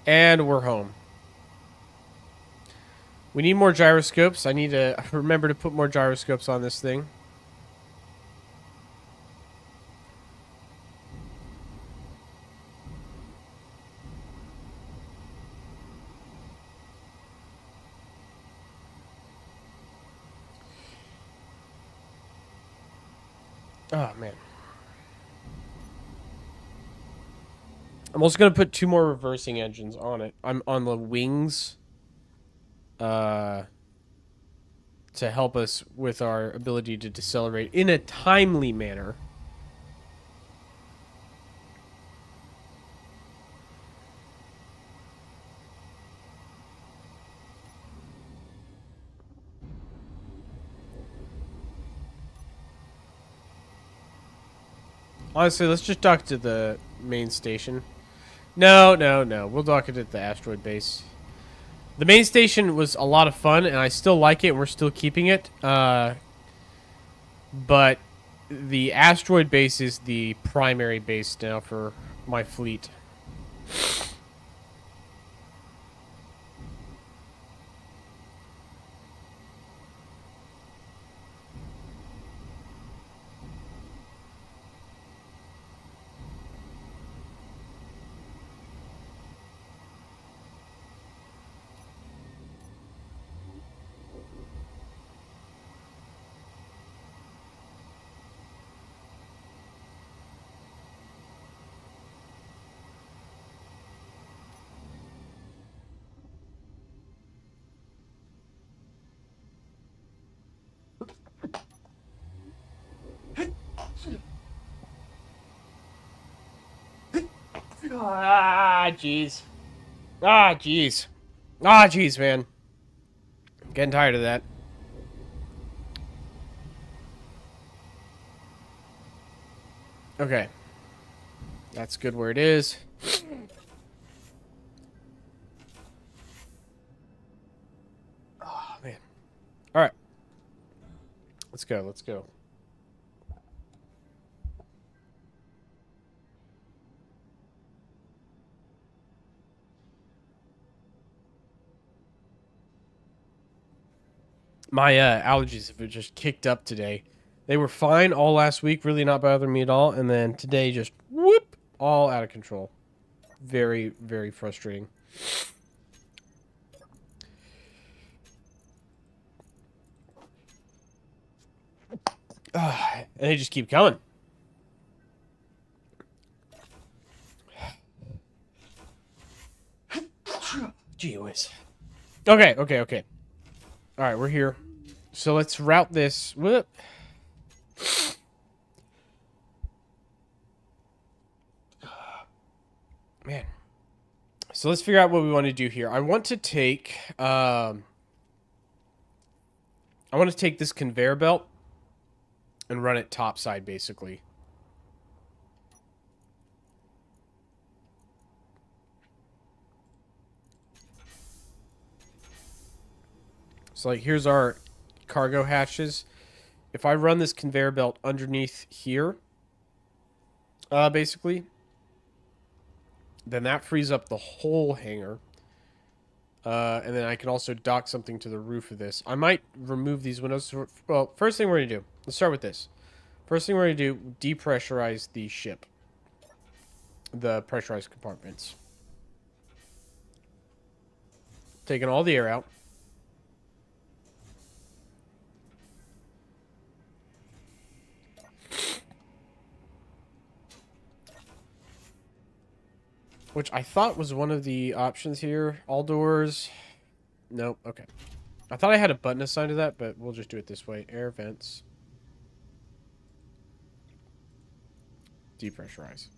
And we're home. We need more gyroscopes. I need to remember to put more gyroscopes on this thing. Oh, man. I'm also going to put 2 more reversing engines on it. I'm on the wings. To help us with our ability to decelerate in a timely manner. Honestly, let's just dock to the main station. No. We'll dock it at the asteroid base. The main station was a lot of fun, and I still like it, and we're still keeping it. But the asteroid base is the primary base now for my fleet. Ah, jeez. Ah, jeez. Ah, jeez, man. Getting tired of that. Okay. That's good where it is. Oh, man. All right. Let's go. Let's go. My allergies have just kicked up today. They were fine all last week, really not bothering me at all, and then today just whoop, all out of control. Very, very frustrating. And they just keep coming. Gee whiz. Okay. All right, we're here. So let's route this. Whoop. Man. So let's figure out what we want to do here. I want to take this conveyor belt and run it topside, basically. So, like, here's our cargo hatches. If I run this conveyor belt underneath here, basically, then that frees up the whole hangar. And then I can also dock something to the roof of this. I might remove these windows. Well, first thing we're going to do, let's start with this. First thing we're going to do, depressurize the ship. The pressurized compartments. Taking all the air out. Which I thought was one of the options here. All doors. Nope. Okay. I thought I had a button assigned to that, but we'll just do it this way. Air vents. Depressurize.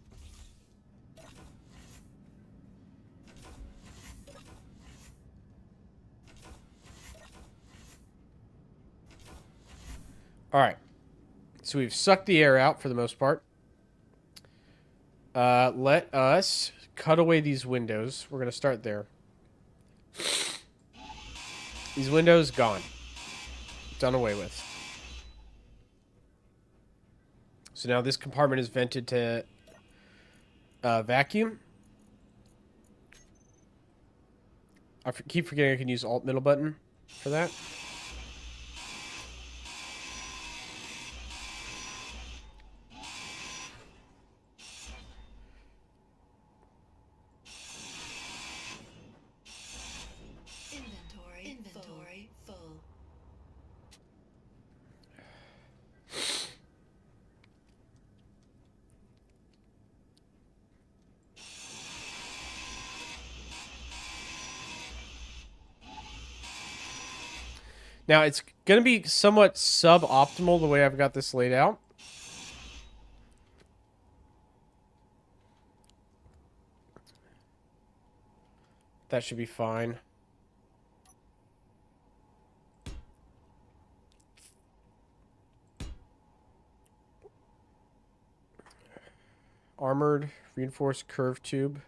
Alright. So we've sucked the air out for the most part. Let us cut away these windows. We're going to start there. These windows, gone. Done away with. So now this compartment is vented to vacuum. keep forgetting I can use Alt middle button for that. Inventory full. Now, it's going to be somewhat suboptimal the way I've got this laid out. That should be fine. Armored, reinforced curved tube.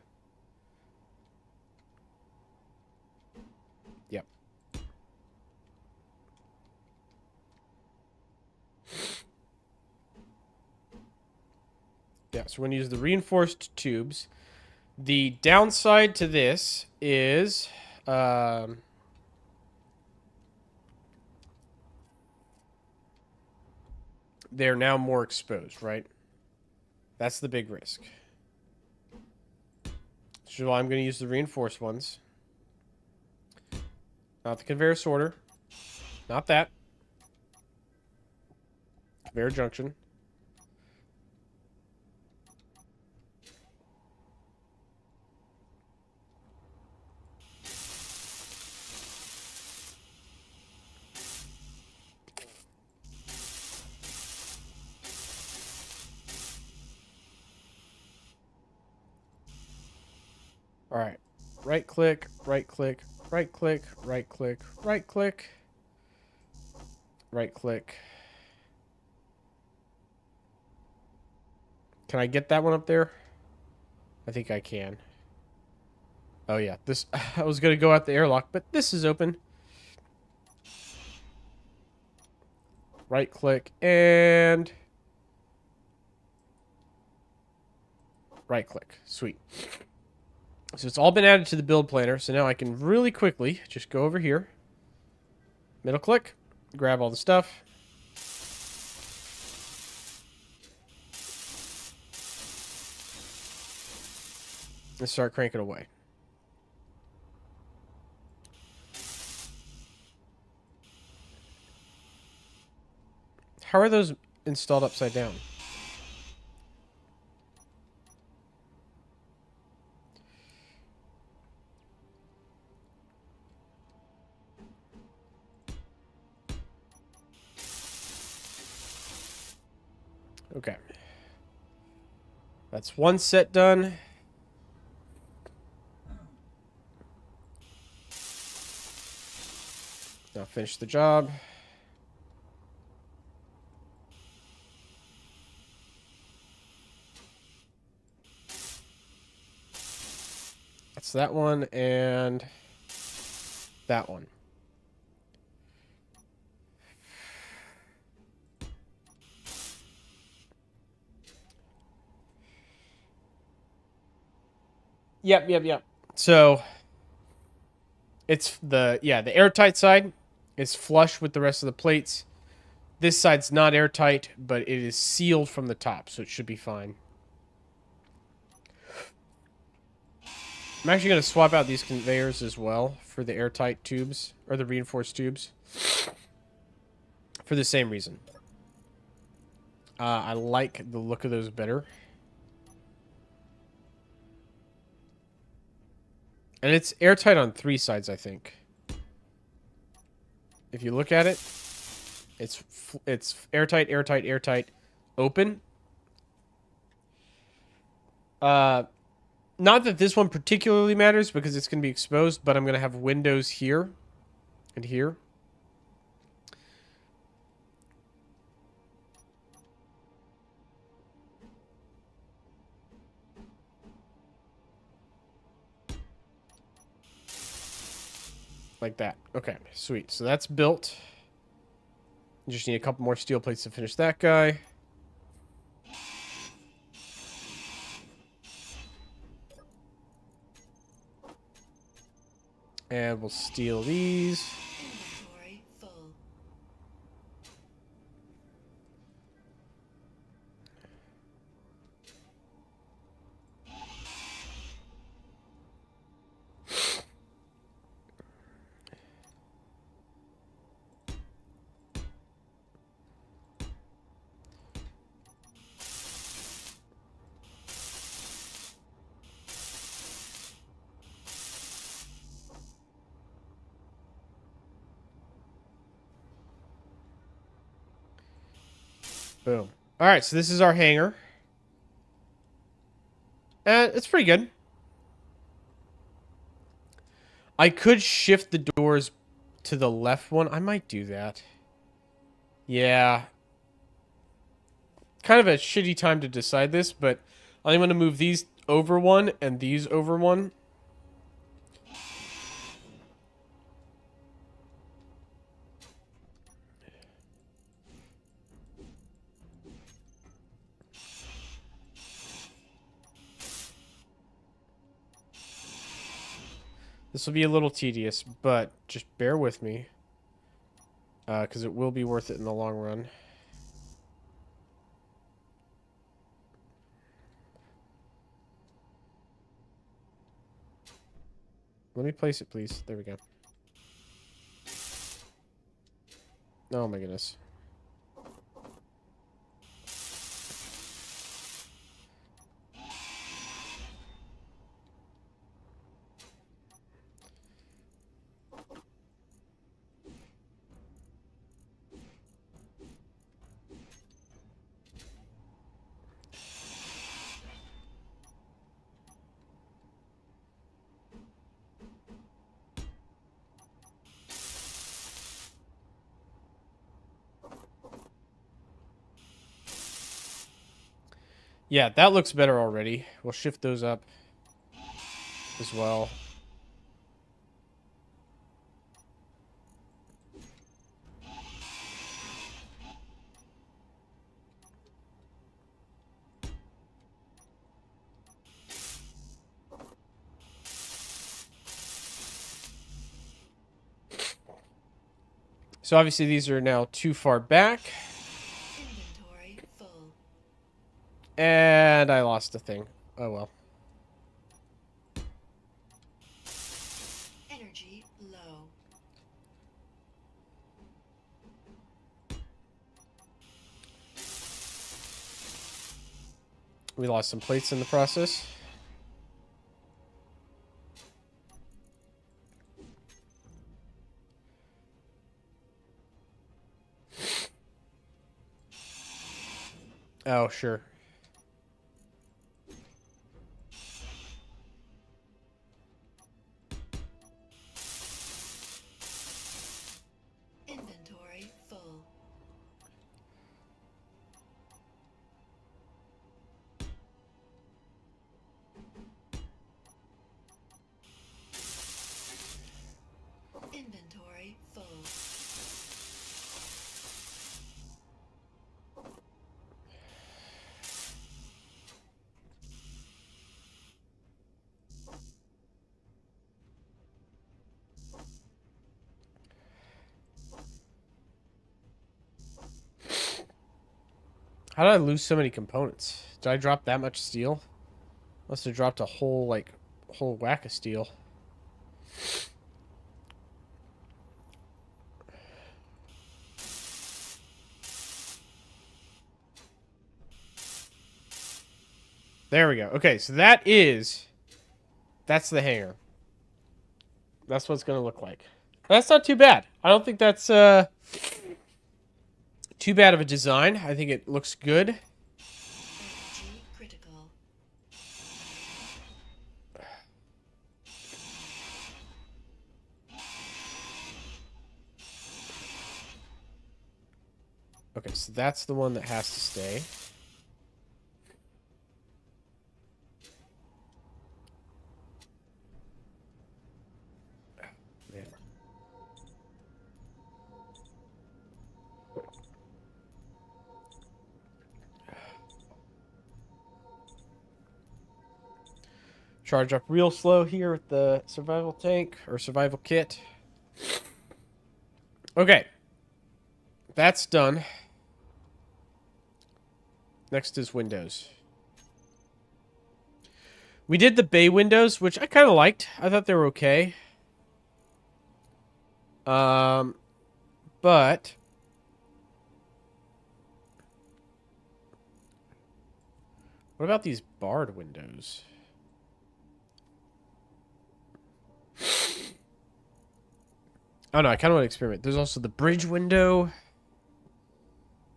Yep. Yeah, so we're going to use the reinforced tubes. The downside to this is... they're now more exposed, right? That's the big risk. So I'm going to use the reinforced ones. Not the conveyor sorter. Not that. Conveyor junction. All right. Right click, right click, right click, right click, right click, right click. Can I get that one up there? I think I can. Oh yeah, this I was gonna go out the airlock, but this is open. Right click and right click. Sweet. So it's all been added to the build planner. So now I can really quickly just go over here, middle click, grab all the stuff. And start cranking away. How are those installed upside down? Okay. That's one set done. Now finish the job. That's that one and that one. Yep. So it's the airtight side is flush with the rest of the plates. This side's not airtight, but it is sealed from the top, so it should be fine. I'm actually going to swap out these conveyors as well for the airtight tubes, or the reinforced tubes, for the same reason. I like the look of those better. And it's airtight on 3 sides, I think. If you look at it, it's airtight, open. Not that this one particularly matters because it's going to be exposed, but I'm going to have windows here and here. Like that. Okay, sweet. So that's built. You just need a couple more steel plates to finish that guy. And we'll steal these. Inventory full. Boom. All right, so this is our hangar. And it's pretty good. I could shift the doors to the left one. I might do that. Yeah. Kind of a shitty time to decide this, but I'm going to move these over one and these over one. This will be a little tedious, but just bear with me. Because it will be worth it in the long run. Let me place it, please. There we go. Oh my goodness. Yeah, that looks better already. We'll shift those up as well. So obviously these are now too far back. Inventory full. And I lost the thing. Oh well. Energy low. We lost some plates in the process. Oh, sure. Inventory full. Inventory full. How did I lose so many components? Did I drop that much steel? Must have dropped a whole whack of steel. There we go. Okay, so that's the hangar. That's what it's going to look like. That's not too bad. I don't think that's too bad of a design. I think it looks good. Energy critical. Okay, so that's the one that has to stay. Man. Charge up real slow here with the survival tank or survival kit. Okay. That's done. Next is windows. We did the bay windows, which I kind of liked. I thought they were okay. But what about these barred windows? Oh no, I kind of want to experiment. There's also the bridge window.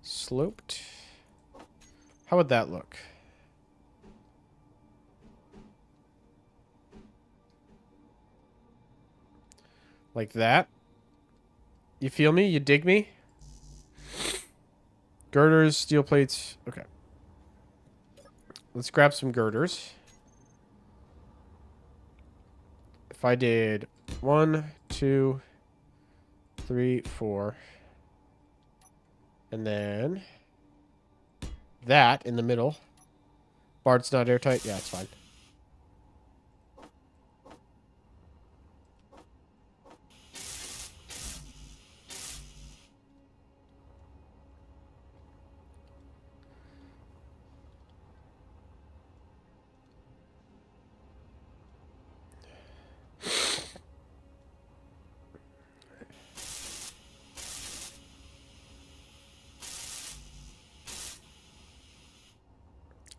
Sloped. How would that look? Like that. You feel me? You dig me? Girders, steel plates. Okay. Let's grab some girders. If I did 1, 2, 3, 4. And then that in the middle. Bard's not airtight. Yeah, it's fine.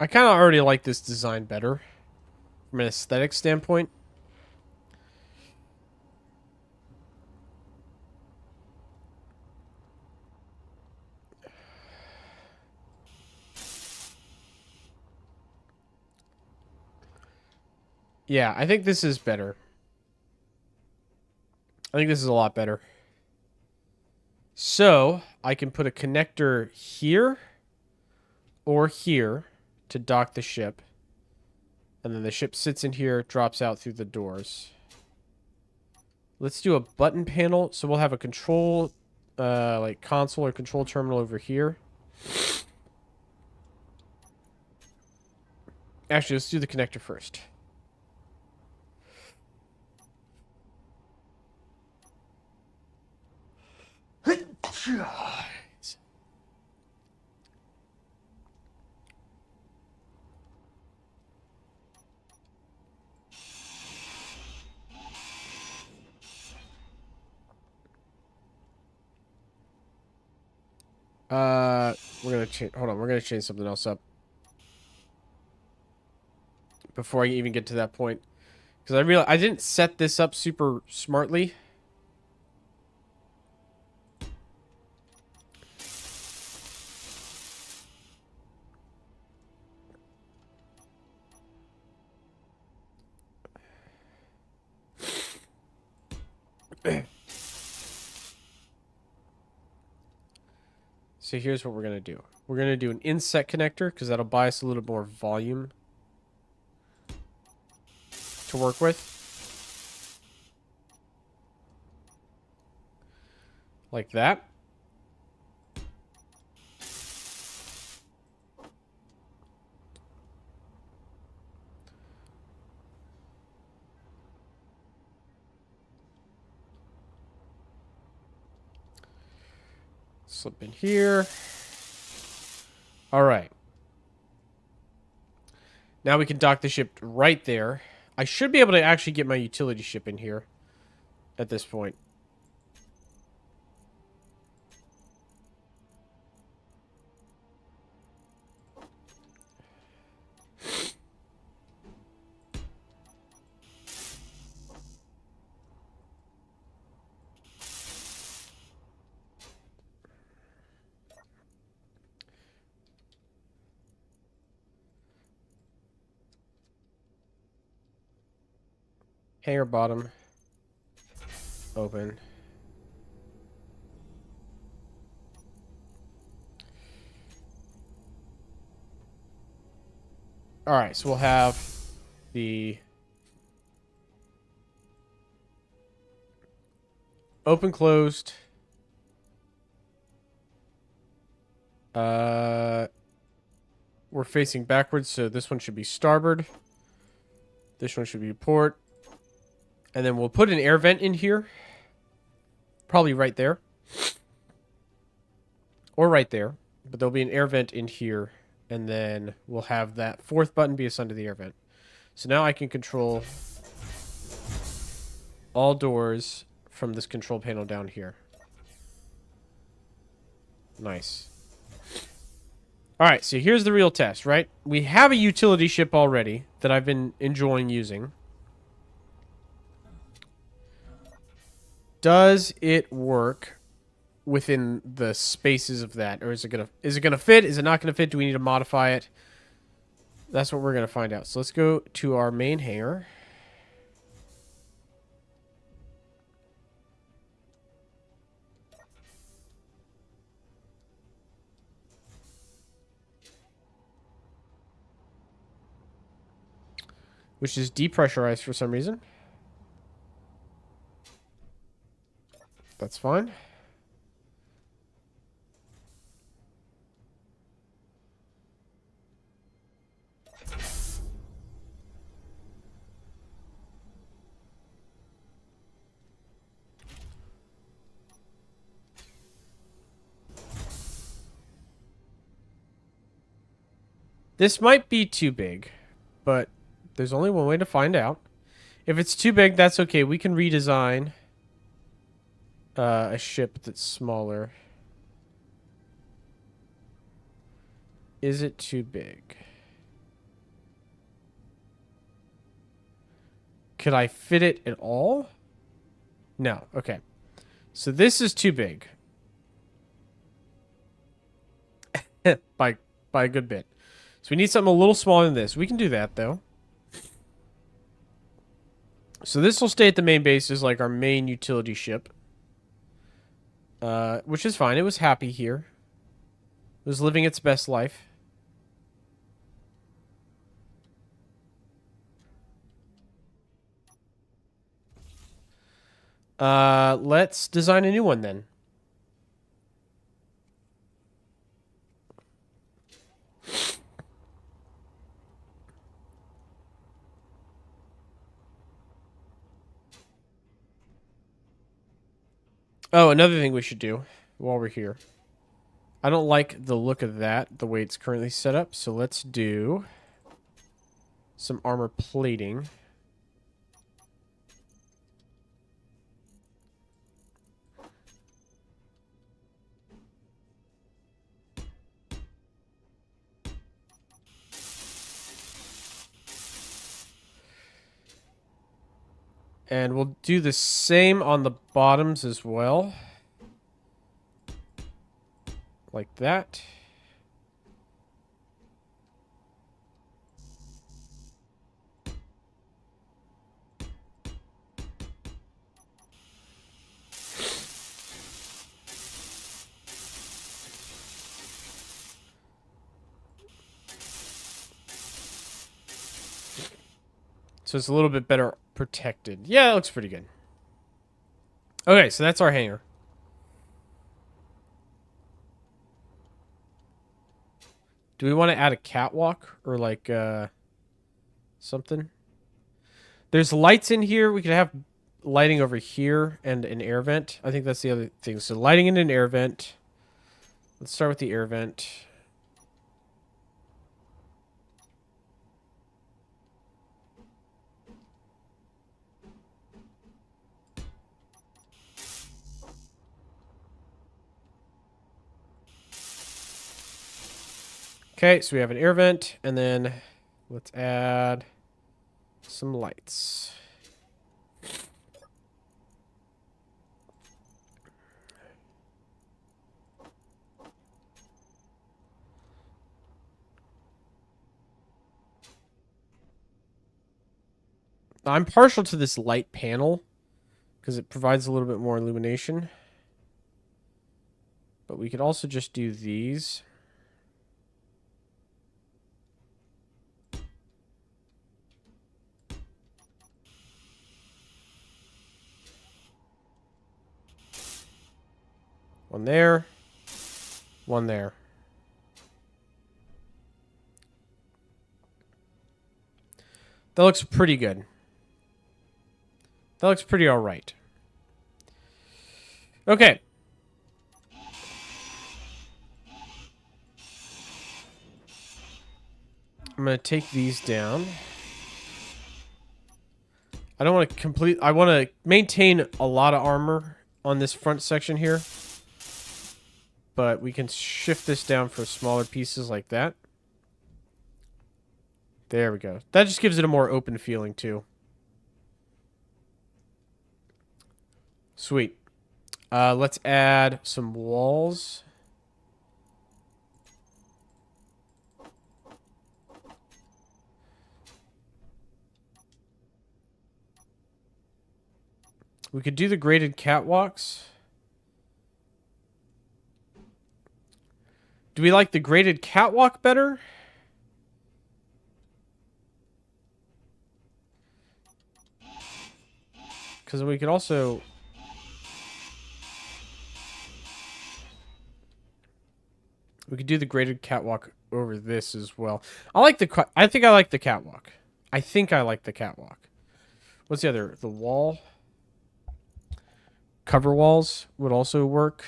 I kind of already like this design better from an aesthetic standpoint. Yeah, I think this is better. I think this is a lot better. So, I can put a connector here or here to dock the ship. And then the ship sits in here, drops out through the doors. Let's do a button panel. So we'll have a control, like console or control terminal over here. Actually, let's do the connector first. We're gonna change. Hold on, we're gonna change something else up before I even get to that point, because I realized I didn't set this up super smartly. So here's what we're gonna do. We're gonna do an inset connector because that'll buy us a little more volume to work with. Like that. Slip in here. All right. Now we can dock the ship right there. I should be able to actually get my utility ship in here at this point. Hangar bottom. Open. Alright, so we'll have the open closed. We're facing backwards, so this one should be starboard. This one should be a port. And then we'll put an air vent in here. Probably right there. Or right there. But there'll be an air vent in here. And then we'll have that fourth button be assigned to the air vent. So now I can control all doors from this control panel down here. Nice. Alright, so here's the real test, right? We have a utility ship already that I've been enjoying using. Does it work within the spaces of that? Or is it gonna fit? Is it not gonna fit? Do we need to modify it? That's what we're gonna find out. So let's go to our main hangar. Which is depressurized for some reason. That's fine. This might be too big, but there's only one way to find out. If it's too big, that's okay. We can redesign a ship that's smaller. Is it too big? Could I fit it at all? No. Okay. So this is too big. by a good bit. So we need something a little smaller than this. We can do that, though. So this will stay at the main base as like our main utility ship. Which is fine. It was happy here. It was living its best life. Let's design a new one then. Oh, another thing we should do while we're here. I don't like the look of that, the way it's currently set up, so let's do some armor plating. And we'll do the same on the bottoms as well. Like that. So it's a little bit better protected. Yeah, it looks pretty good. Okay, so that's our hangar. Do we want to add a catwalk or like something? There's lights in here. We could have lighting over here and an air vent. I think that's the other thing. So lighting in an air vent. Let's start with the air vent. Okay, so we have an air vent, and then let's add some lights. I'm partial to this light panel because it provides a little bit more illumination. But we could also just do these. One there. One there. That looks pretty good. That looks pretty all right. Okay. I'm going to take these down. I don't want to I want to maintain a lot of armor on this front section here. But we can shift this down for smaller pieces like that. There we go. That just gives it a more open feeling too. Sweet. Let's add some walls. We could do the graded catwalks. Do we like the graded catwalk better? Because we could also... We could do the graded catwalk over this as well. I think I like the catwalk. I think I like the catwalk. What's the other? The wall? Cover walls would also work.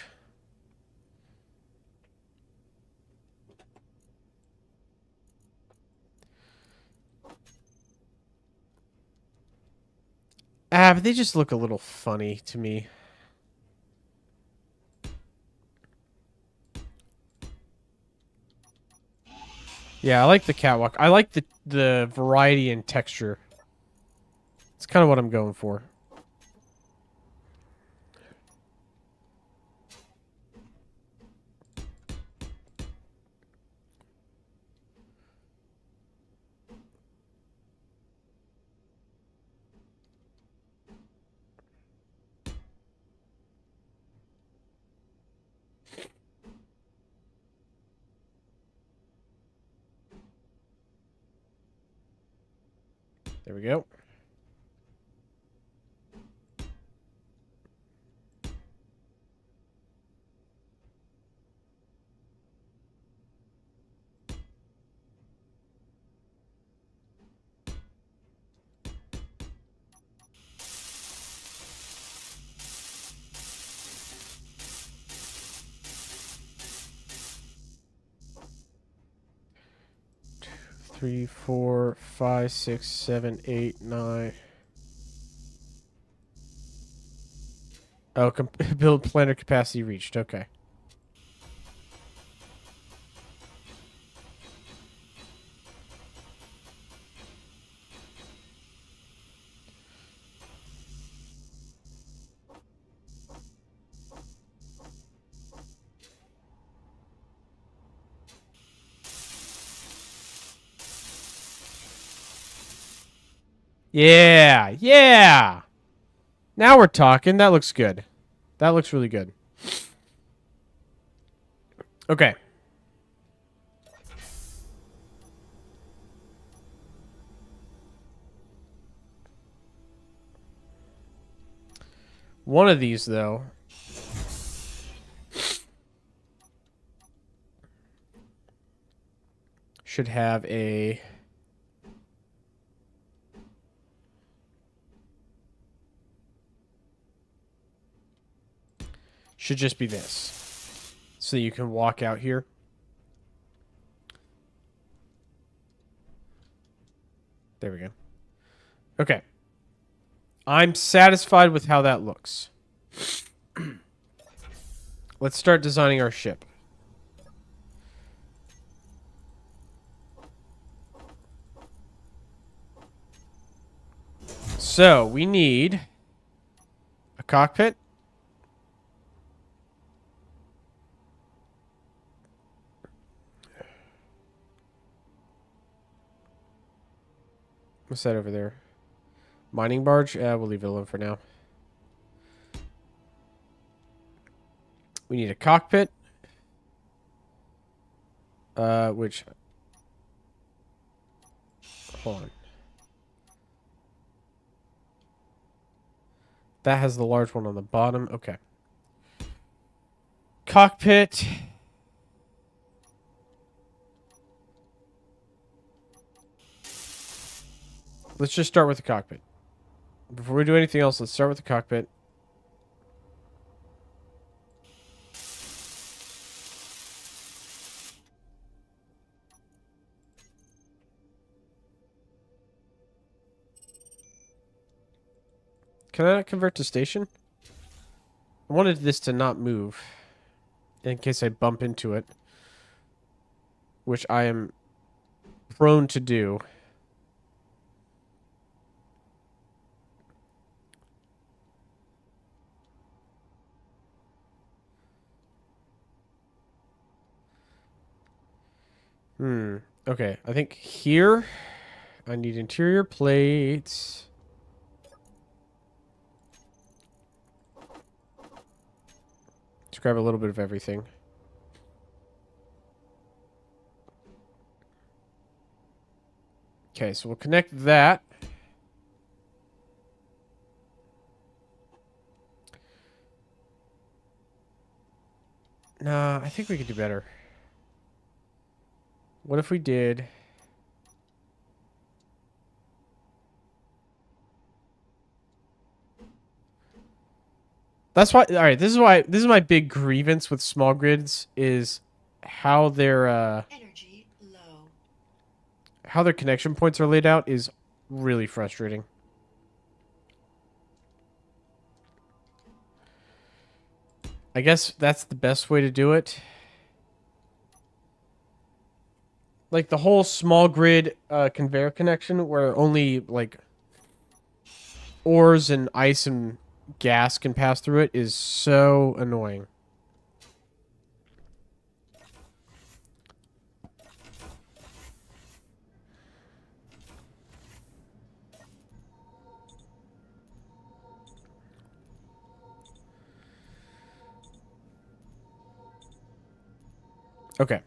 But they just look a little funny to me. Yeah, I like the catwalk. I like the variety and texture. It's kind of what I'm going for. There we go. Three, 4, 5, 6, 7, 8, 9. Oh, build planner capacity reached. Okay. Yeah, yeah. Now we're talking. That looks good. That looks really good. Okay. One of these, though, should have a... Should just be this. So you can walk out here. There we go. Okay. I'm satisfied with how that looks. Let's start designing our ship. So, we need a cockpit. What's that over there? Mining barge? We'll leave it alone for now. We need a cockpit. Which... Hold on. That has the large one on the bottom. Okay. Cockpit. let's just start with the cockpit. Before we do anything else, let's start with the cockpit. Can I not convert to station? I wanted this to not move in case I bump into it, which I am prone to do. Okay, I think here I need interior plates. Let's grab a little bit of everything. Okay, so we'll connect that. Nah, I think we could do better. What if we did... That's why... Alright, this is my big grievance with small grids, is how their, Energy low. how their connection points are laid out is really frustrating. I guess that's the best way to do it. Like the whole small grid conveyor connection where only like ores and ice and gas can pass through it is so annoying. Okay.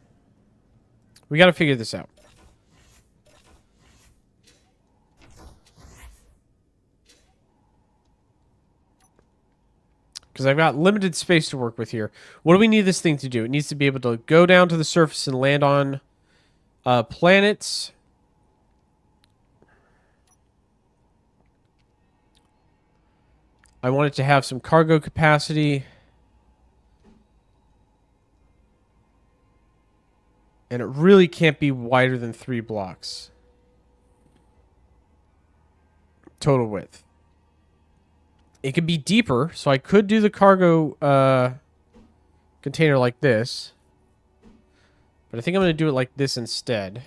We got to figure this out. Because I've got limited space to work with here. What do we need this thing to do? It needs to be able to go down to the surface and land on planets. I want it to have some cargo capacity. And it really can't be wider than 3 blocks. Total width. It could be deeper, so I could do the cargo container like this. But I think I'm going to do it like this instead.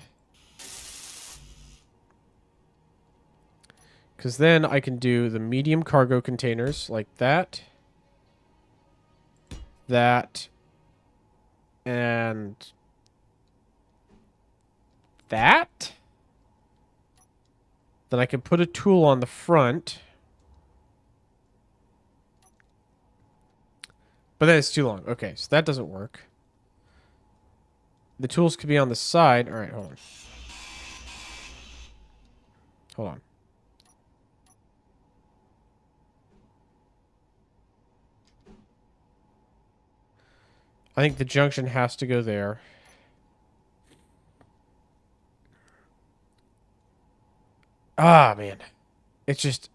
Because then I can do the medium cargo containers like that. That. And that. Then I can put a tool on the front. But then it's too long. Okay, so that doesn't work. The tools could be on the side. All right, hold on. Hold on. I think the junction has to go there. Ah, man. It's just...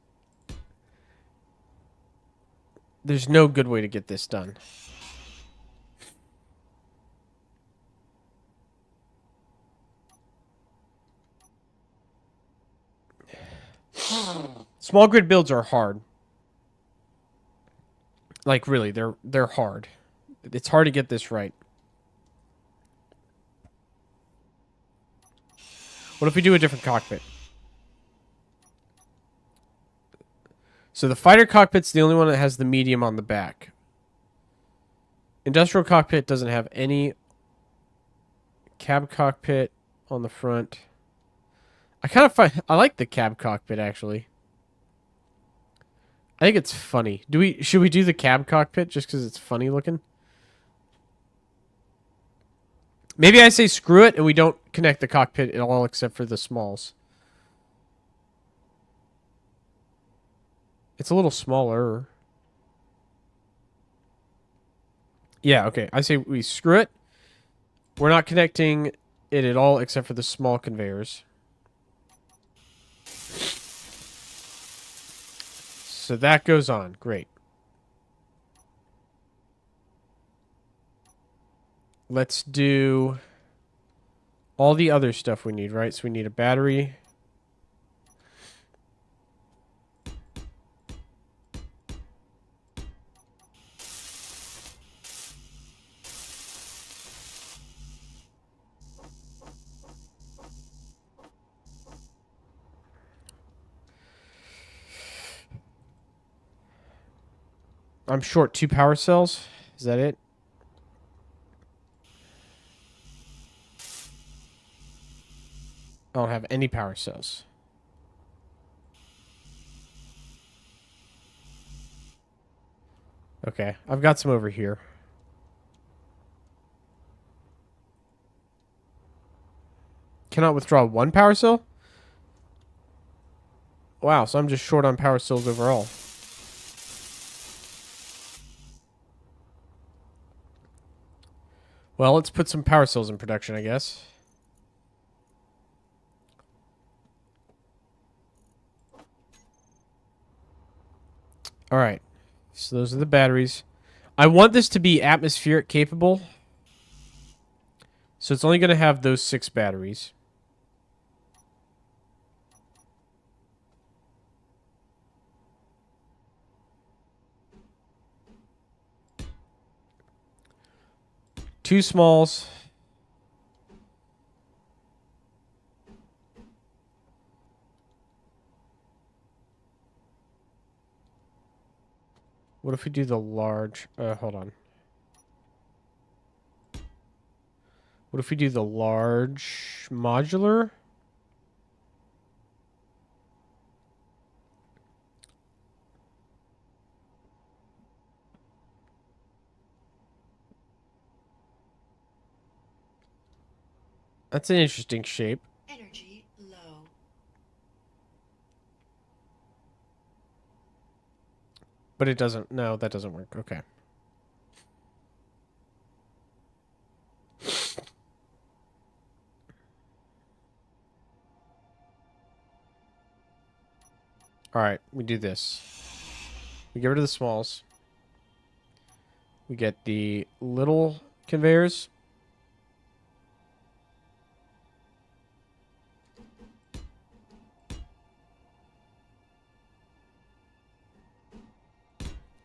There's no good way to get this done. Small grid builds are hard. Like, really, they're hard. It's hard to get this right. What if we do a different cockpit? So the fighter cockpit's the only one that has the medium on the back. Industrial cockpit doesn't have any. Cab cockpit on the front. I like the cab cockpit actually. I think it's funny. Should we do the cab cockpit just because it's funny looking? Maybe I say screw it and we don't connect the cockpit at all except for the smalls. It's a little smaller. Yeah, okay. I say we screw it. We're not connecting it at all except for the small conveyors. So that goes on. Great. Let's do all the other stuff we need, right? So we need a battery. I'm short 2 power cells. Is that it? I don't have any power cells. Okay, I've got some over here. Cannot withdraw 1 power cell? Wow, so I'm just short on power cells overall. Well, let's put some power cells in production, I guess. Alright, so those are the batteries. I want this to be atmospheric capable. So it's only going to have those 6 batteries. Two smalls. What if we do the large? Hold on. What if we do the large modular? That's an interesting shape. Energy low. But it doesn't. No, that doesn't work. Okay. All right, we do this. We get rid of the smalls. We get the little conveyors.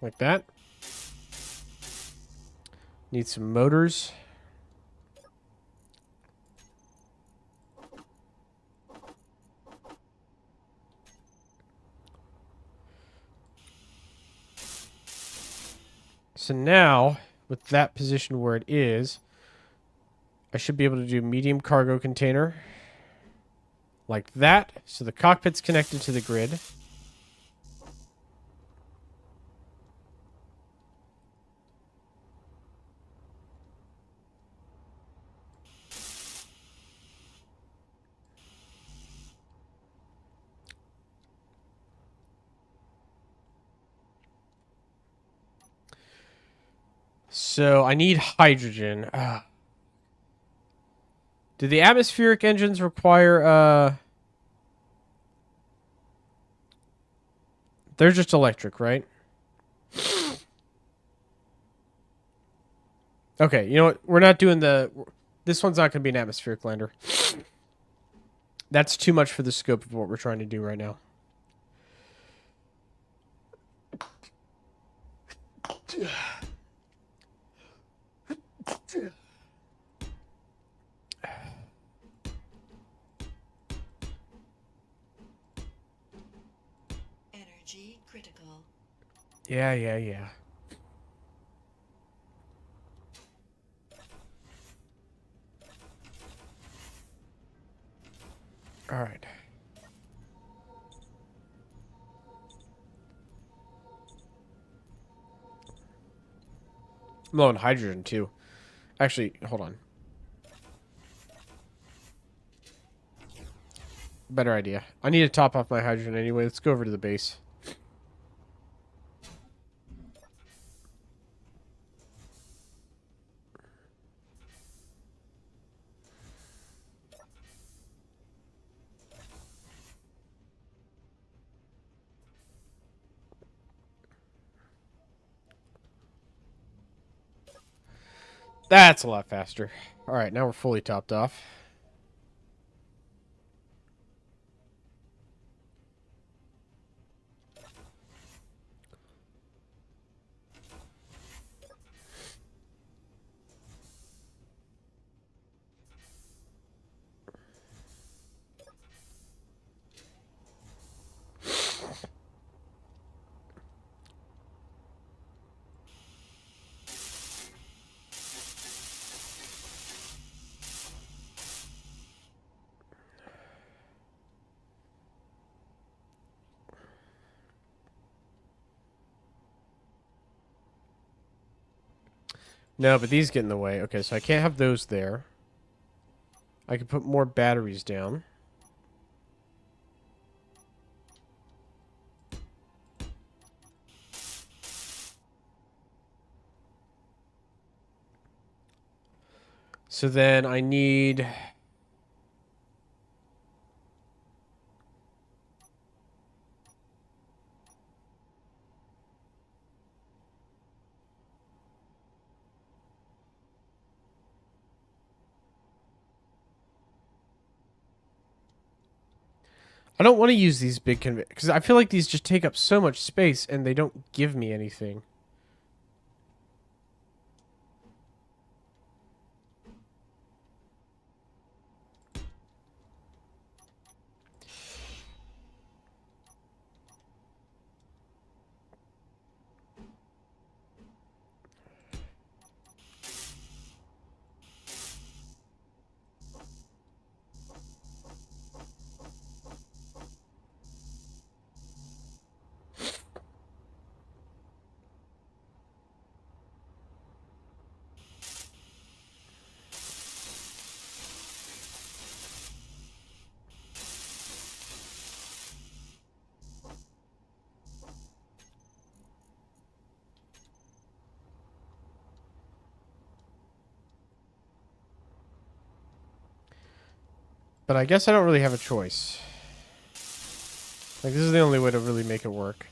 Like that. Need some motors. So now, with that position where it is, I should be able to do medium cargo container. Like that. So the cockpit's connected to the grid. So I need hydrogen. Do the atmospheric engines require they're just electric, right? Okay, you know what? We're not doing the this one's not going to be an atmospheric lander. That's too much for the scope of what we're trying to do right now. Energy critical. Yeah. All right. I'm low on hydrogen too. Actually, hold on. Better idea. I need to top off my hydrogen anyway. Let's go over to the base. That's a lot faster. All right, now we're fully topped off. No, but these get in the way. Okay, so I can't have those there. I can put more batteries down. So then I need... I don't want to use these big conveyors because I feel like these just take up so much space and they don't give me anything. But I guess I don't really have a choice. Like, this is the only way to really make it work.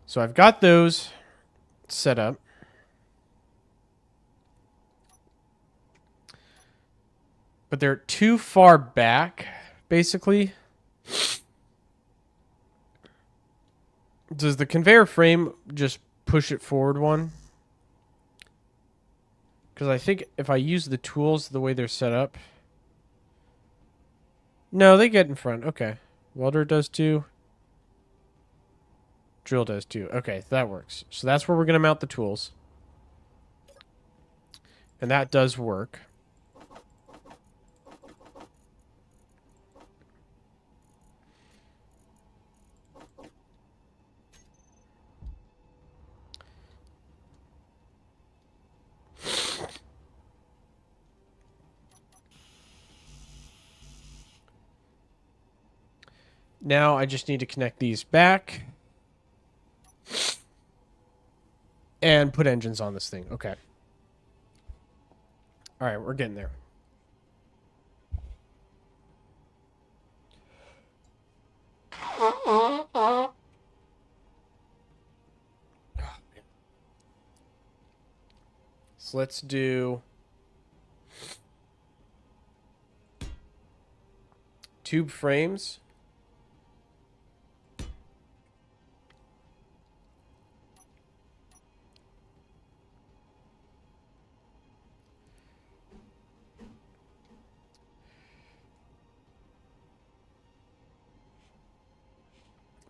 So I've got those set up. But they're too far back, basically. Does the conveyor frame just push it forward one? Because I think if I use the tools the way they're set up... No, they get in front. Okay. Welder does too. Drill does too. Okay, that works. So that's where we're going to mount the tools. And that does work. Now I just need to connect these back. And put engines on this thing. Okay. Alright, we're getting there. So let's do... tube frames.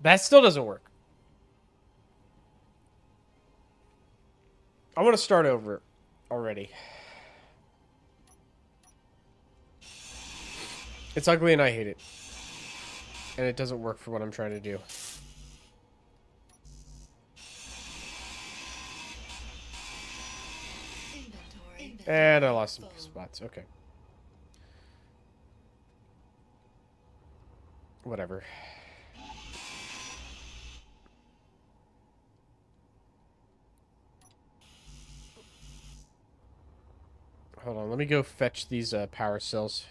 That still doesn't work. I want to start over already. It's ugly and I hate it. And it doesn't work for what I'm trying to do. And I lost some spots. Okay. Whatever. Hold on, let me go fetch these power cells.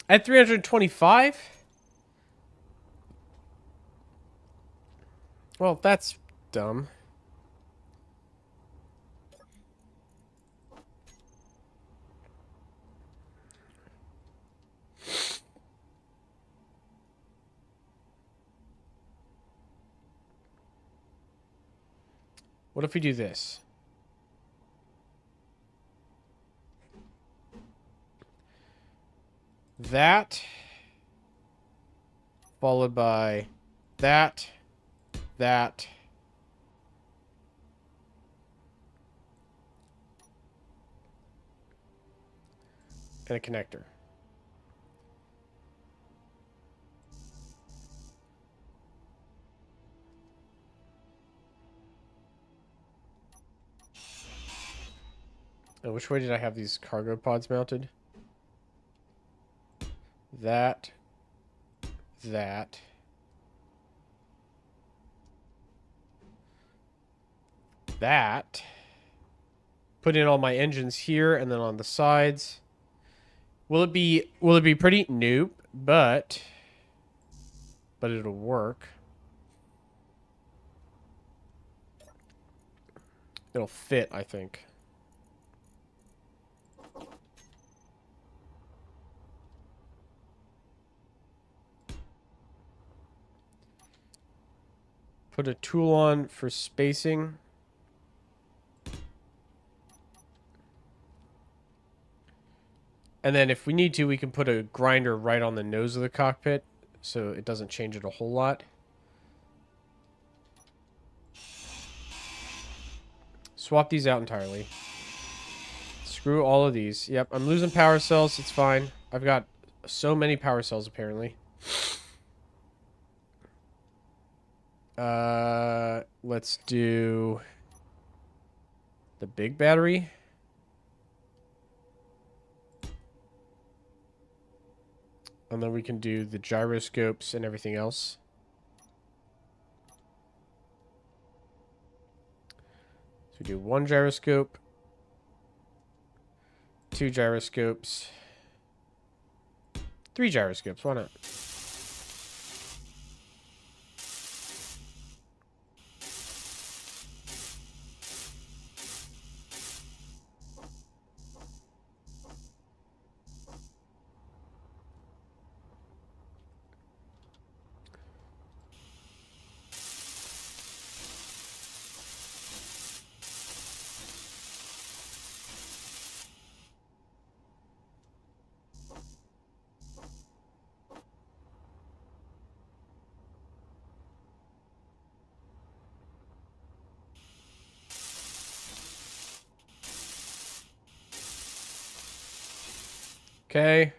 At 325? Well, that's dumb. What if we do this? That, followed by that, that, and a connector. Now, which way did I have these cargo pods mounted? That, that. That. Put in all my engines here and then on the sides. Will it be pretty? Nope, but it'll work. It'll fit, I think. Put a tool on for spacing. And then if we need to, we can put a grinder right on the nose of the cockpit so it doesn't change it a whole lot. Swap these out entirely. Screw all of these. Yep, I'm losing power cells. It's fine. I've got so many power cells, apparently. Let's do the big battery. And then we can do the gyroscopes and everything else. So we do 1 gyroscope, 2 gyroscopes, 3 gyroscopes. Why not? Okay.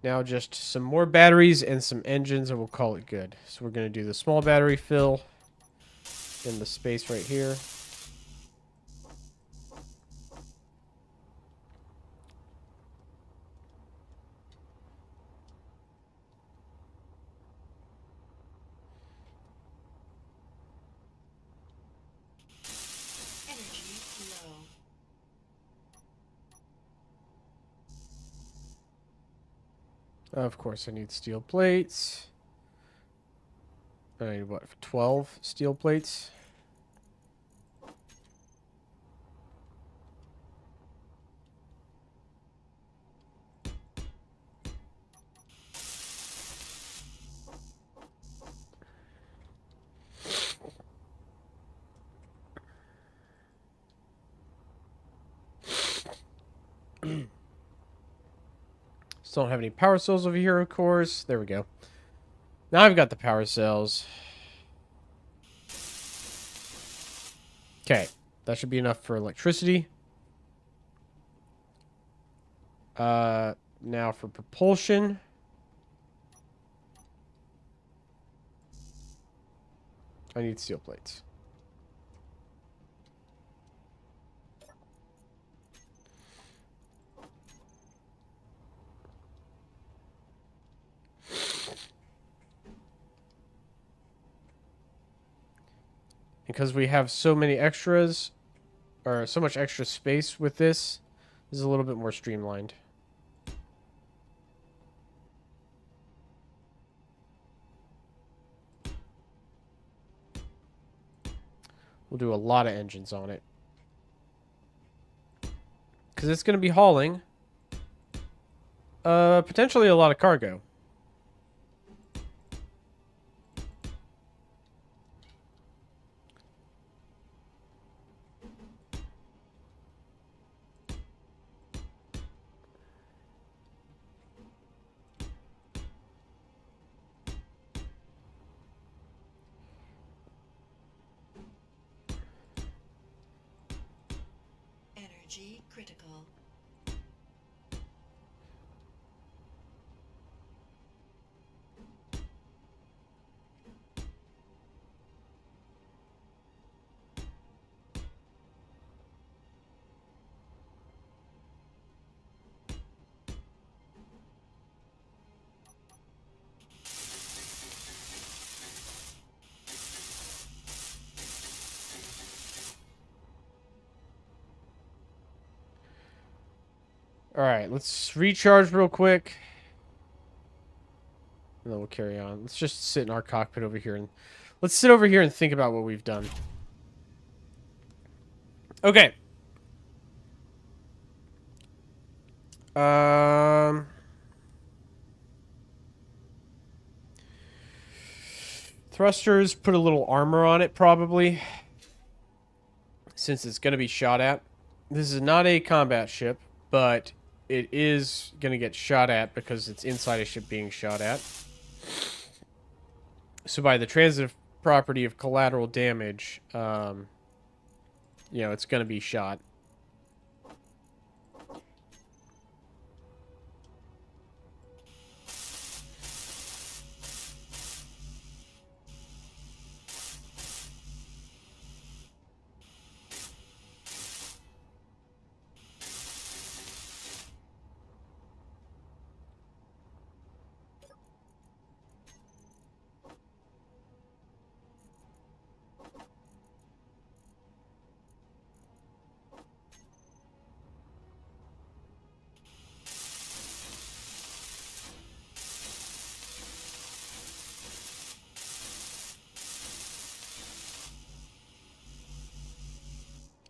Now just some more batteries and some engines and we'll call it good. So we're going to do the small battery fill in the space right here. Energy low. Of course, I need steel plates. I need, what, 12 steel plates? Still don't have any power cells over here, of course. There we go. Now I've got the power cells. Okay, that should be enough for electricity. Now for propulsion. I need steel plates. Because we have so many extras, or so much extra space with this is a little bit more streamlined. We'll do a lot of engines on it. Because it's going to be hauling potentially a lot of cargo. Energy critical. Alright, let's recharge real quick. And then we'll carry on. Let's just sit in our cockpit over here and let's sit over here and think about what we've done. Okay. Thrusters, put a little armor on it probably, since it's going to be shot at. This is not a combat ship, but it is going to get shot at because it's inside a ship being shot at. So by the transitive property of collateral damage, you know, it's going to be shot.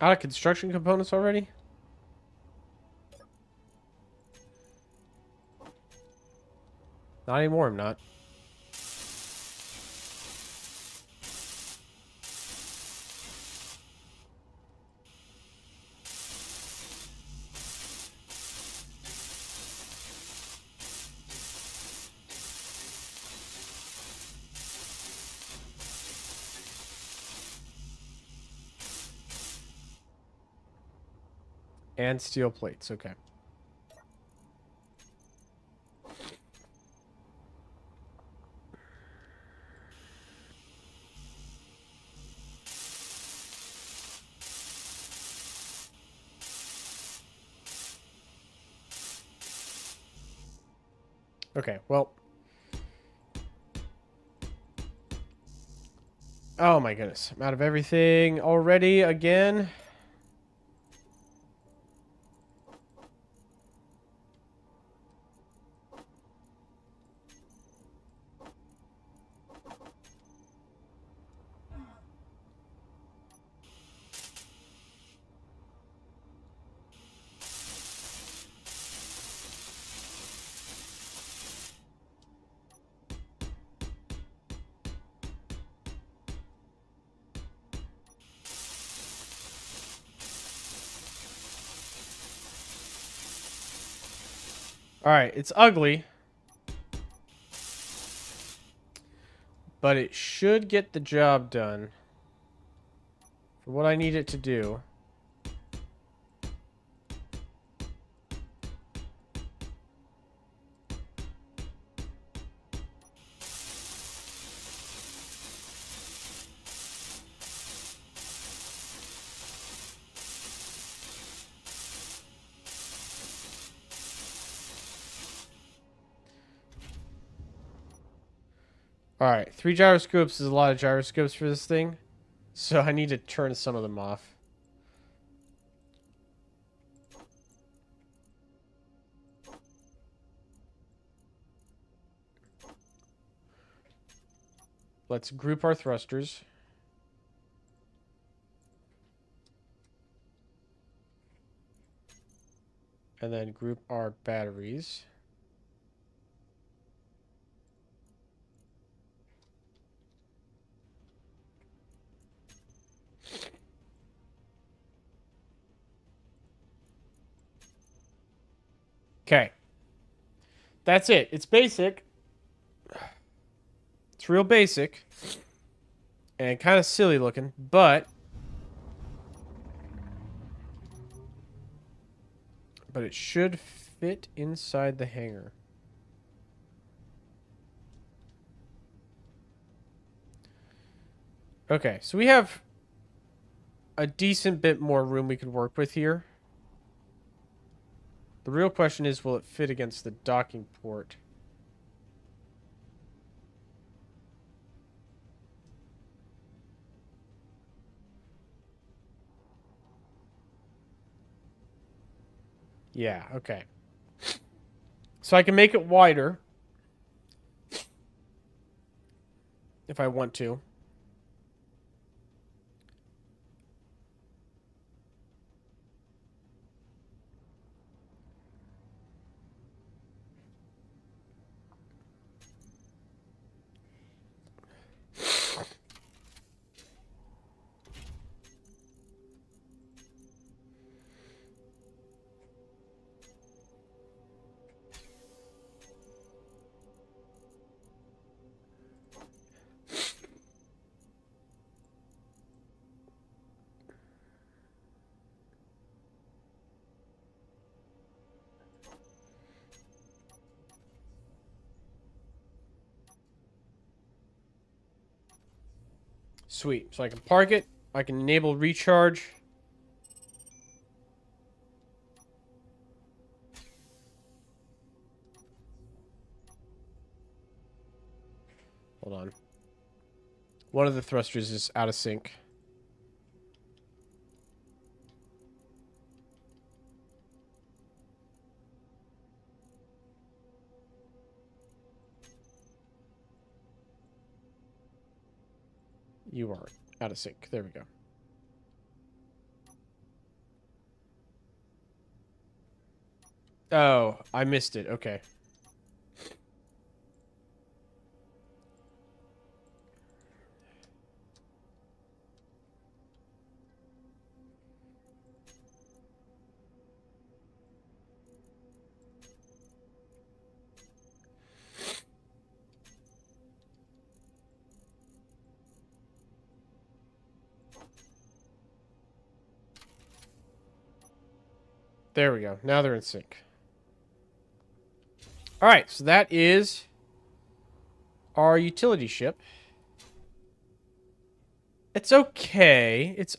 Out of construction components already? Not anymore, I'm not. And steel plates, okay. Okay, well. Oh my goodness. I'm out of everything already again. Alright, it's ugly. But it should get the job done. For what I need it to do. Alright, 3 gyroscopes is a lot of gyroscopes for this thing. So I need to turn some of them off. Let's group our thrusters. And then group our batteries. Okay. That's it. It's basic. It's real basic. And kind of silly looking, but it should fit inside the hangar. Okay, so we have a decent bit more room we could work with here. The real question is, will it fit against the docking port? Yeah, okay. So I can make it wider if I want to. Sweet. So I can park it. I can enable recharge. Hold on. One of the thrusters is out of sync. You are out of sync. There we go. Oh, I missed it. Okay. There we go. Now they're in sync. All right, so that is our utility ship. It's okay. It's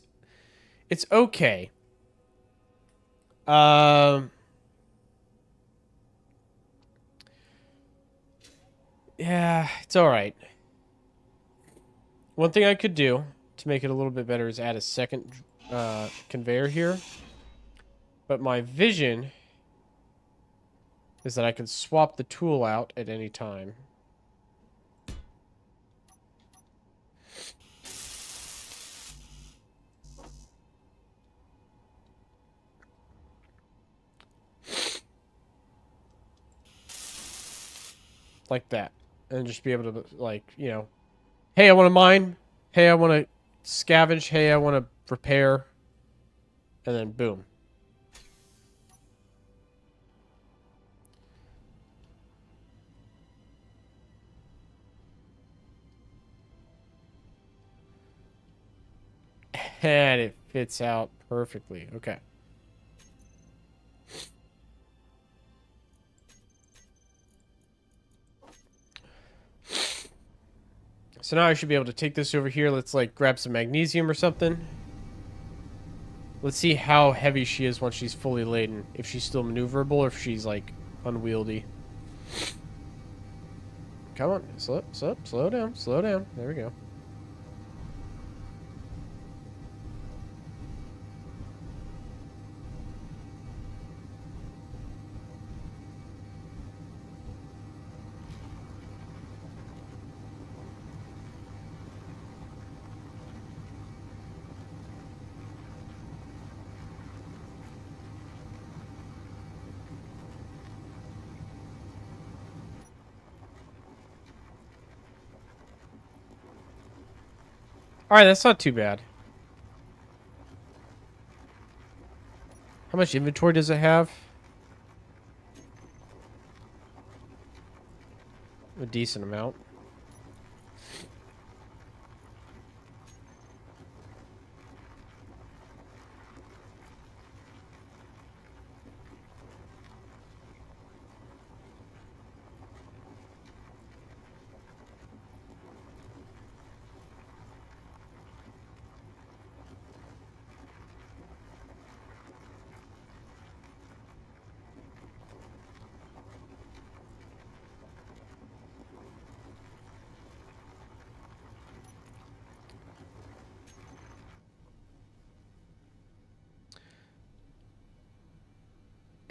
okay. Yeah, it's all right. One thing I could do to make it a little bit better is add a second conveyor here. But my vision is that I can swap the tool out at any time. Like that. And just be able to, like, you know, hey, I want to mine. Hey, I want to scavenge. Hey, I want to repair. And then boom. And it fits out perfectly. Okay. So now I should be able to take this over here. Let's, like, grab some magnesium or something. Let's see how heavy she is once she's fully laden. If she's still maneuverable or if she's, like, unwieldy. Come on. Slow down. Slow down. There we go. Alright, that's not too bad. How much inventory does it have? A decent amount.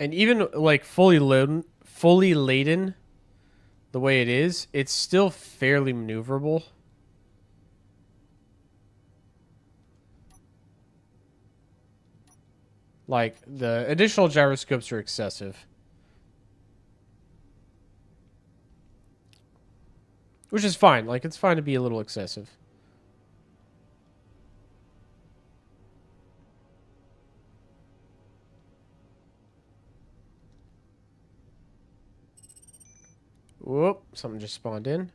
And even like fully laden the way it is, it's still fairly maneuverable. Like the additional gyroscopes are excessive. Which is fine. Like it's fine to be a little excessive. Whoop, something just spawned in.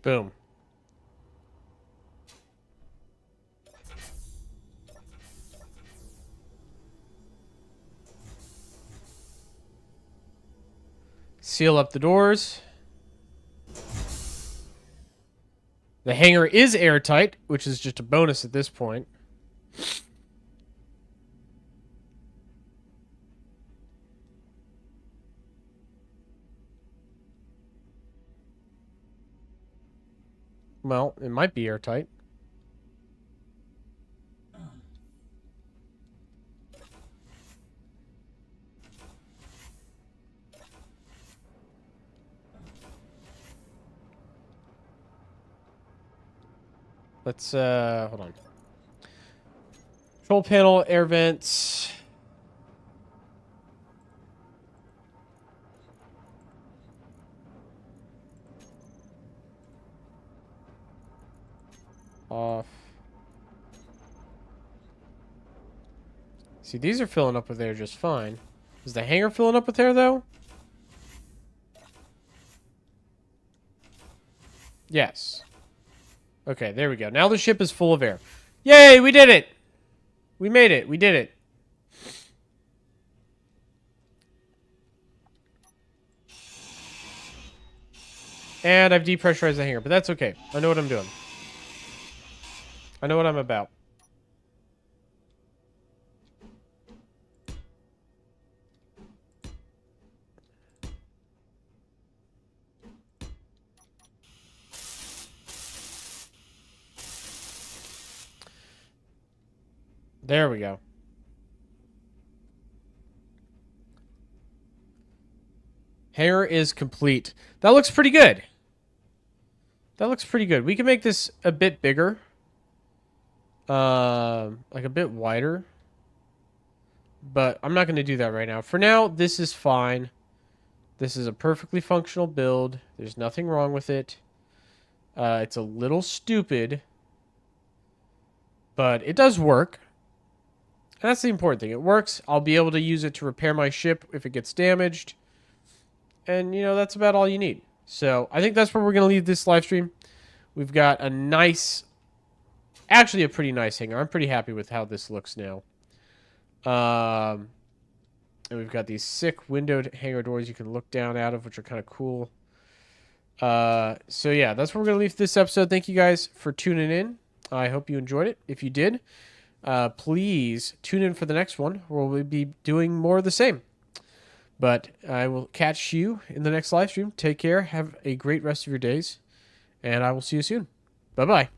Boom. Seal up the doors. The hangar is airtight, which is just a bonus at this point. Well, it might be airtight. Let's, hold on. Control panel, air vents. Off. See, these are filling up with air just fine. Is the hangar filling up with air, though? Yes. Okay, there we go. Now the ship is full of air. Yay, we did it! We made it. We did it. And I've depressurized the hangar, but that's okay. I know what I'm doing. I know what I'm about. There we go. Hangar is complete. That looks pretty good. That looks pretty good. We can make this a bit bigger. Like a bit wider. But I'm not going to do that right now. For now, this is fine. This is a perfectly functional build. There's nothing wrong with it. It's a little stupid. But it does work. And that's the important thing. It works. I'll be able to use it to repair my ship if it gets damaged. And, you know, that's about all you need. So, I think that's where we're going to leave this live stream. We've got a nice... Actually, a pretty nice hangar. I'm pretty happy with how this looks now. And we've got these sick windowed hangar doors you can look down out of, which are kind of cool. So, yeah, that's where we're going to leave this episode. Thank you guys for tuning in. I hope you enjoyed it. If you did, please tune in for the next one, where we'll be doing more of the same. But I will catch you in the next live stream. Take care. Have a great rest of your days. And I will see you soon. Bye-bye.